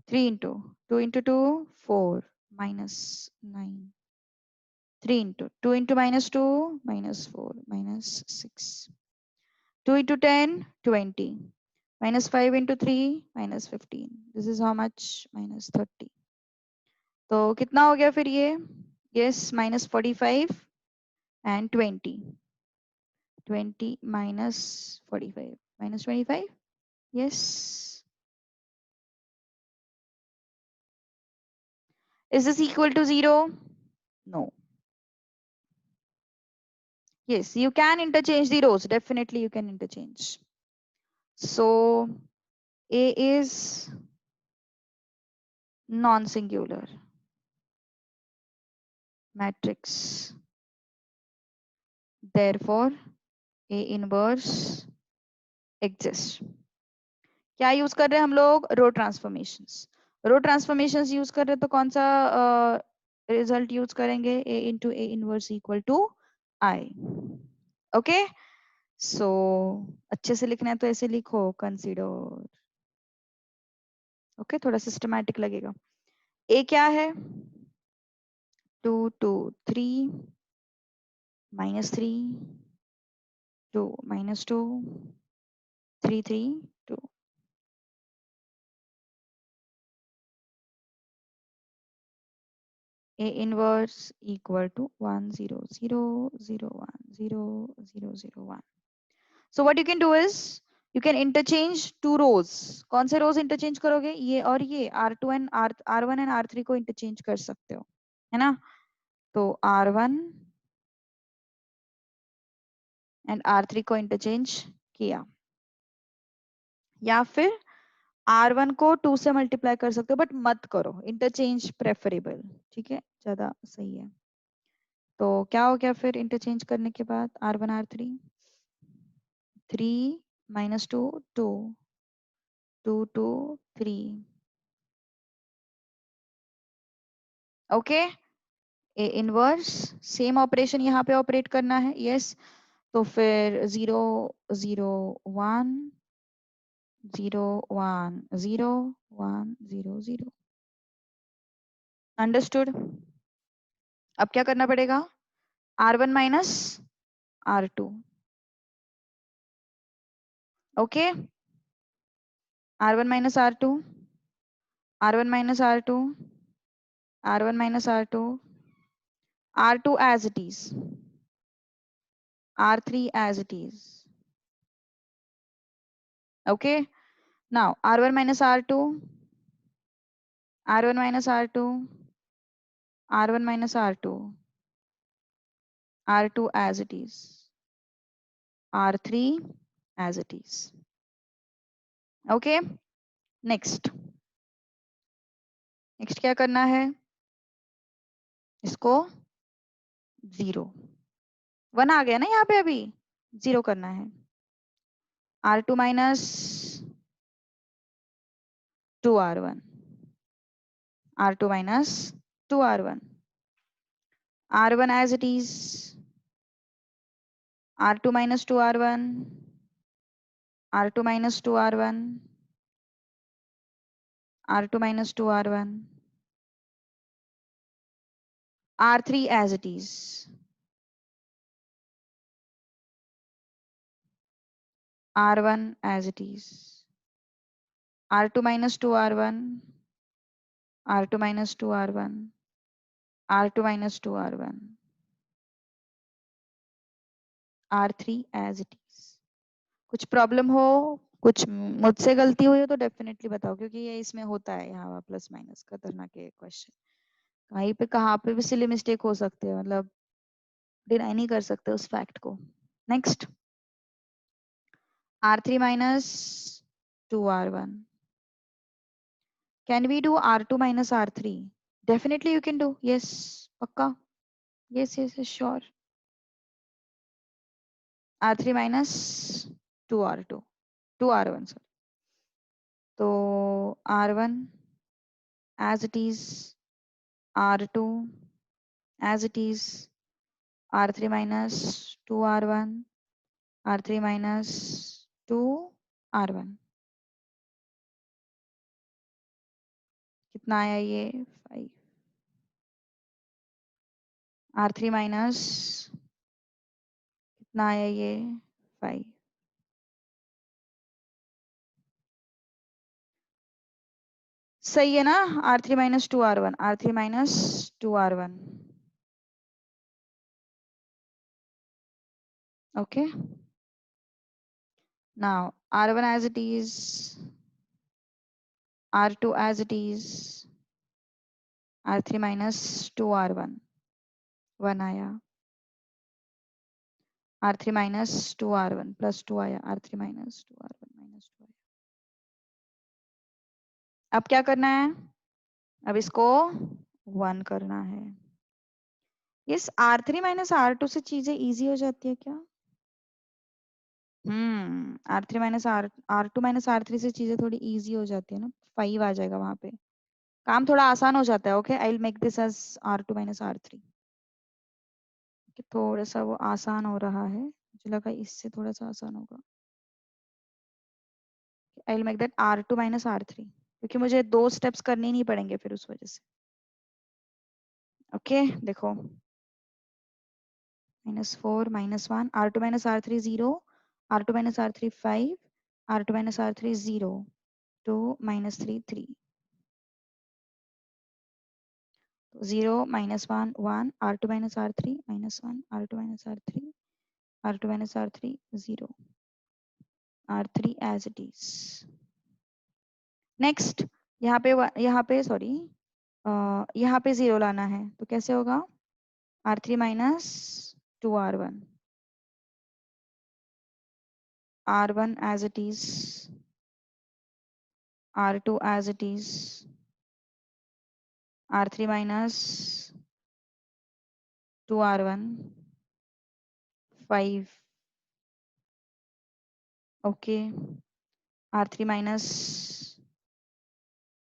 3 into 2 into 2 4 -9, 3 into 2 into minus 2, minus 4, minus 6. 2 into 10, 20. Minus 5 into 3, minus 15. This is how much? Minus 30. तो कितना हो गया फिर ये? Yes, minus 45 and 20. 20 minus 45. Minus 25? Yes. Is this equal to 0? No. Yes, you can interchange the rows. Definitely you can interchange. So A is non-singular matrix. Therefore, A inverse exists. क्या use कर रहे हैं हम लोग? Row transformations. Row transformations use कर रहे हैं तो कौन सा रिजल्ट यूज करेंगे? A into A inverse equal to I. Okay, so अच्छे से लिखना है तो ऐसे लिखो, कंसीडर. ओके, थोड़ा सिस्टमैटिक लगेगा. A क्या है? 2 2 3 minus 3 2 minus 2 3 3 2. A inverse equal to 1 0 0 0 1 0 0 0 1. So what you can do is you can interchange two rows. कौन से rows interchange करोगे? ये और ये R2 and R1 and R3 को interchange कर सकते हो, है ना? तो R1 and R3 को interchange किया, या फिर R1 को 2 से मल्टीप्लाई कर सकते हो, बट मत करो, इंटरचेंज प्रेफरेबल. ठीक है, ज्यादा सही है. तो क्या हो गया फिर इंटरचेंज करने के बाद? R1 R3 3 minus 2 2 2 2 3. Okay, A inverse same operation यहाँ पे ऑपरेट करना है. यस, तो फिर 0 0 1 0 1 0 1 0 0. अंडरस्टूड? अब क्या करना पड़ेगा? R1 minus R2. Okay, R1 minus R2, R1 minus R2, R1 minus R2, R2 as it is, R3 as it is. Okay, now R1 minus R2, R1 minus R2, R1 minus R2, R2 as it is, R3 as it is. Okay, next क्या करना है? इसको 0 1 आ गया ना यहाँ पे, अभी 0 करना है. R2 minus 2R1, R2 minus 2R1, R1 as it is, R2 minus 2R1, R2 minus 2R1, R2 minus 2R1, R3 as it is, R1 as it is, R2 minus 2R1, R2 minus 2R1, R2 minus 2R1, R3 as it is. कुछ problem हो, कुछ मुझसे गलती हुई हो तो definitely बताओ, क्योंकि ये इसमें होता है यहाँ प्लस माइनस खतरनाक है क्वेश्चन. कहीं पे कहाँ पे भी सिली मिस्टेक हो सकते हैं, मतलब डिनाई नहीं कर सकते उस फैक्ट को. Next, R3 minus 2R1. Can we do R2 minus R3? Definitely you can do. Yes, pakka. Yes, yes, yes, sure. R3 minus 2R2. 2R1, sorry. So R1 as it is, R2 as it is, R3 minus 2R1, R3 minus 2R1. कितना आया ये? 5. R3 minus कितना आया ये 5। सही है ना? R3 minus 2R1, R3 minus 2R1। Okay, now R1 as it is, R2 as it is, R3 minus 2R1, 1 आया। R3 माइनस 2R1 प्लस 2 आया, R3 माइनस 2R1 माइनस 2 आया। अब क्या करना है? अब इसको 1 करना है। यस, R3 माइनस R2 से चीजें इजी हो जाती है क्या? R3 minus R2 minus R3 से चीजें थोड़ी इजी हो जाती है ना, 5 आ जाएगा वहां पे, काम थोड़ा आसान हो जाता है। Okay, I will make this as R2 minus R3। थोड़ा सा वो आसान हो रहा है, मुझे लगा इससे थोड़ा सा आसान होगा। आई will make that R2 minus R3, क्योंकि मुझे 2 स्टेप्स करने ही नहीं पड़ेंगे फिर उस वजह से। ओके, देखो, -4 -1, R2 minus R3 0, R2 minus R3 5, R2 minus R3 0, 2 -3 3, 0 -1 1, R2 minus R3 -1, R2 minus R3, R2 minus R3 0, R3 as it is। Next, यहाँ पे सॉरी, यहाँ पे 0 लाना है, तो कैसे होगा? R3 minus 2R1, R1 as it is, R2 as it is, R3 minus 2R1 5, okay, R3 minus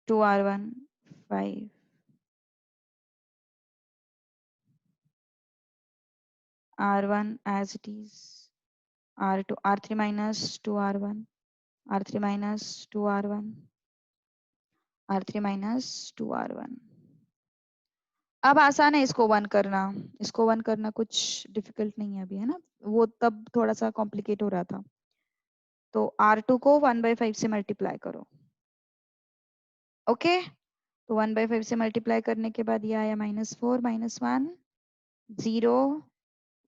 2R1 5, R1 as it is, R2 R3 minus 2R1, R3 minus 2R1, R3 minus 2R1। अब आसान है इसको 1 करना, इसको 1 करना कुछ difficult नहीं है अभी, है ना? वो तब थोड़ा सा कॉम्प्लिकेट हो रहा था। तो R2 को 1/5 से मल्टीप्लाई करो। ओके, तो 1/5 से मल्टीप्लाई करने के बाद ये आया -4 -1 0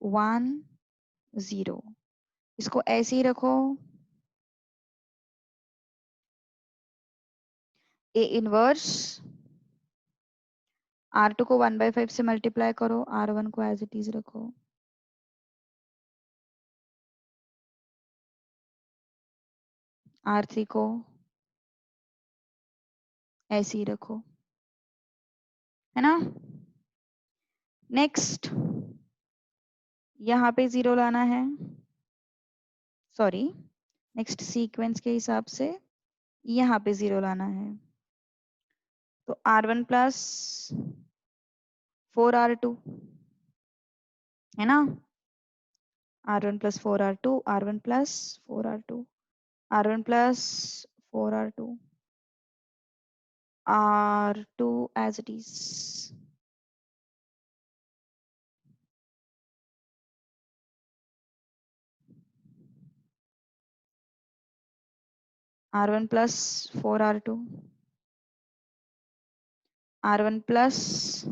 1 0। इसको ऐसे ही रखो, ए इनवर्स R2 को 1/5 से मल्टीप्लाई करो, R1 को एज इट इज रखो, R3 को ऐसे ही रखो, है ना? नेक्स्ट, यहाँ पे 0 लाना है, सॉरी, नेक्स्ट सीक्वेंस के हिसाब से यहाँ पे 0 लाना है, तो R1 प्लस 4R2, है ना? R1 plus 4R2, R1 plus 4R2, R1 plus 4R2, R2 as it is, R1 plus 4R2, R1 plus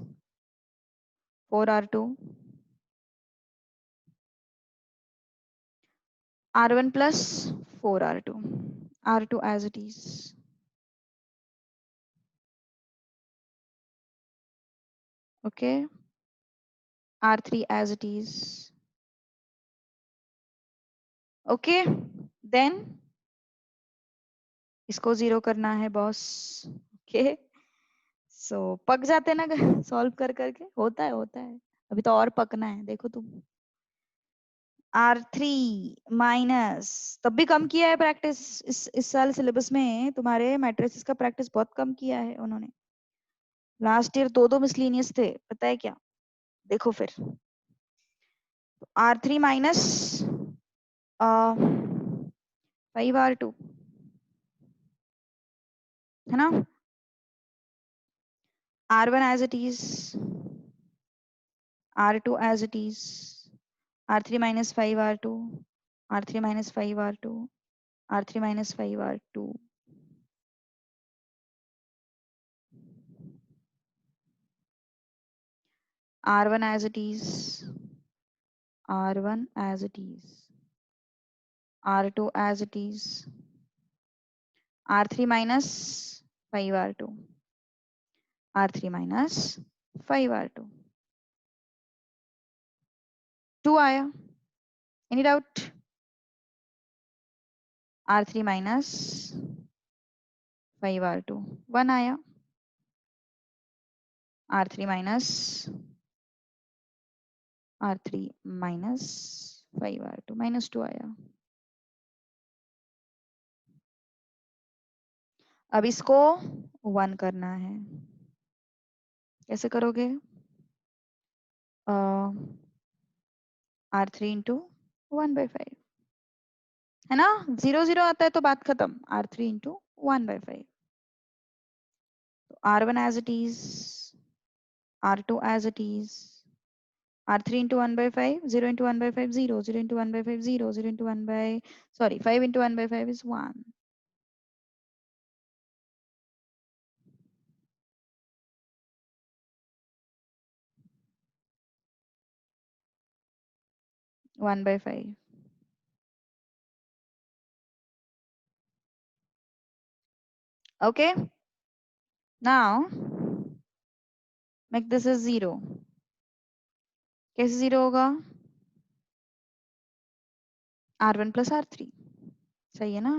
4R2, R1 plus 4R2, R2 as it is, okay, R3 as it is, okay, then इसको 0 करना है boss, okay. सो पक जाते ना solve कर करके, होता है, अभी तो और पकना है, देखो तुम। R3 माइनस, तब भी कम किया है प्रैक्टिस, इस साल सिलेबस में तुम्हारे मैट्रिसेस का प्रैक्टिस बहुत कम किया है उन्होंने। लास्ट ईयर 2 मिसलिनियस थे, पता है क्या? देखो फिर, R3 माइनस 5R2, है ना? R1 as it is, R2 as it is. R3 minus 5 R2. R3 minus 5 R2. R3 minus 5 R2. R1 as it is. R1 as it is. R2 as it is. R3 minus 5 R2. R3 minus 5 R2. 2 आया. Any doubt? R3 minus 5 R2. 1 आया. R3 minus R3 minus 5 R2. minus 2 आया. अब इसको 1 करना है. कैसे करोगे? R3 into 1/5 है ना. 0 0 आता है तो बात खत्म. R3 into 1/5. तो R1 as it is, R2 as it is, R3 into 1/5, 0 into 1/5, 0, 0 into 1/5, 0, 0 into 1 by, sorry, 5 into 1/5 is 1. One by 5. Okay. Now make this as 0. कैसे 0 होगा? R1 plus R3. सही है ना?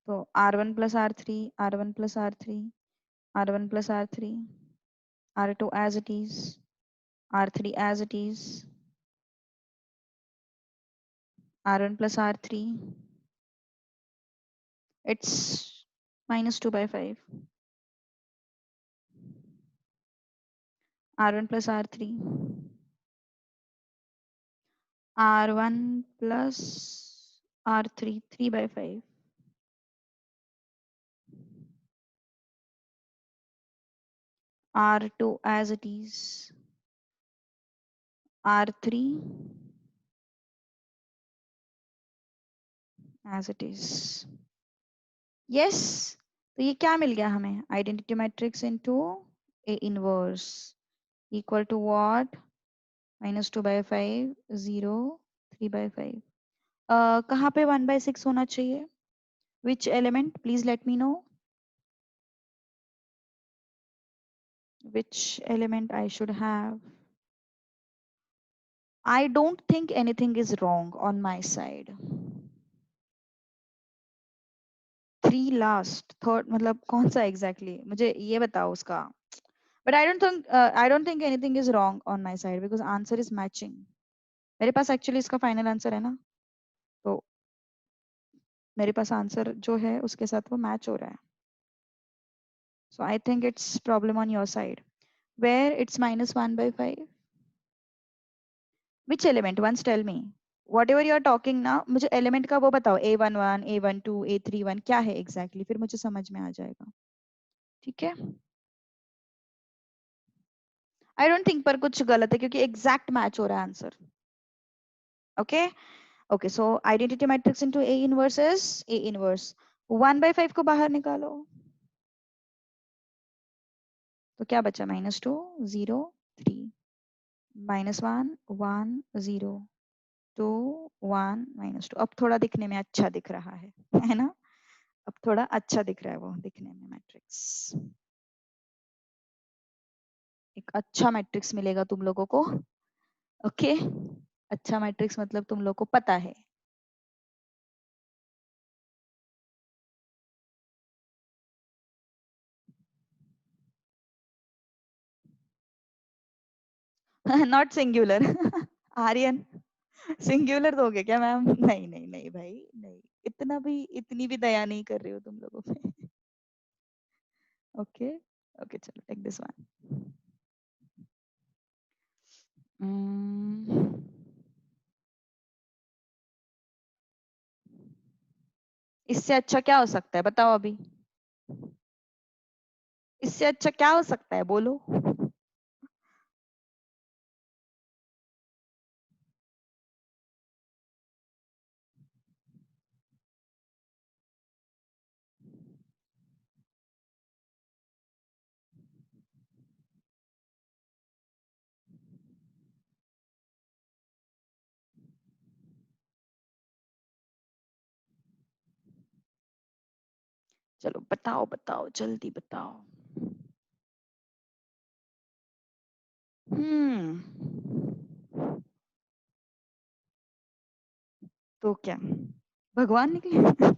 तो R1 plus R3, R1 plus R3, R1 plus R3, R2 as it is, R3 as it is, R1 plus R3. It's minus 2 by 5. R1 plus R3. R1 plus R3, 3 by 5. R2 as it is. R3 as it is. Yes. तो ये क्या मिल गया हमें? Identity matrix into A inverse equal to what? minus 2 by 5, 0, 3 by 5. कहाँ पे 1 by 6 होना चाहिए? Which element? Please let me know. Which element I should have? I don't think anything is wrong on my side. 3 last, third मतलब कौन सा exactly? मुझे ये बताओ उसका. But I don't think anything is wrong on my side because answer is matching. मेरे पास actually इसका final answer है ना. तो मेरे पास answer जो है उसके साथ वो match हो रहा है. So I think it's problem on your side. Where it's minus 1 by 5. Which element? Once tell me. Whatever you are talking now, मुझे element का वो बताओ. A11, A12, A31 क्या है exactly? फिर मुझे समझ में आ जाएगा. ठीक है? I don't think पर कुछ गलत है क्योंकि exact match हो रहा है answer. Okay? Okay, so identity matrix into A inverse is A inverse. 1 by 5 को बाहर निकालो. तो क्या बचा? minus 2, 0, 3. minus 1, 1, 0. 2, 1, minus 2. अब थोड़ा दिखने में अच्छा दिख रहा है ना? अब थोड़ा अच्छा दिख रहा है वो दिखने में मैट्रिक्स. एक अच्छा मैट्रिक्स मिलेगा तुम लोगों को. ओके? अच्छा मैट्रिक्स मतलब तुम लोगों को पता है. Not singular. आर्यन सिंगुलर दोगे क्या मैम? नहीं नहीं नहीं भाई नहीं. इतनी भी दया नहीं कर रही हो तुम लोगों पे. ओके ओके चलो टेक दिस वन. इससे अच्छा क्या हो सकता है बताओ अभी. इससे अच्छा क्या हो सकता है बोलो. चलो बताओ बताओ जल्दी बताओ। तो क्या भगवान निकले?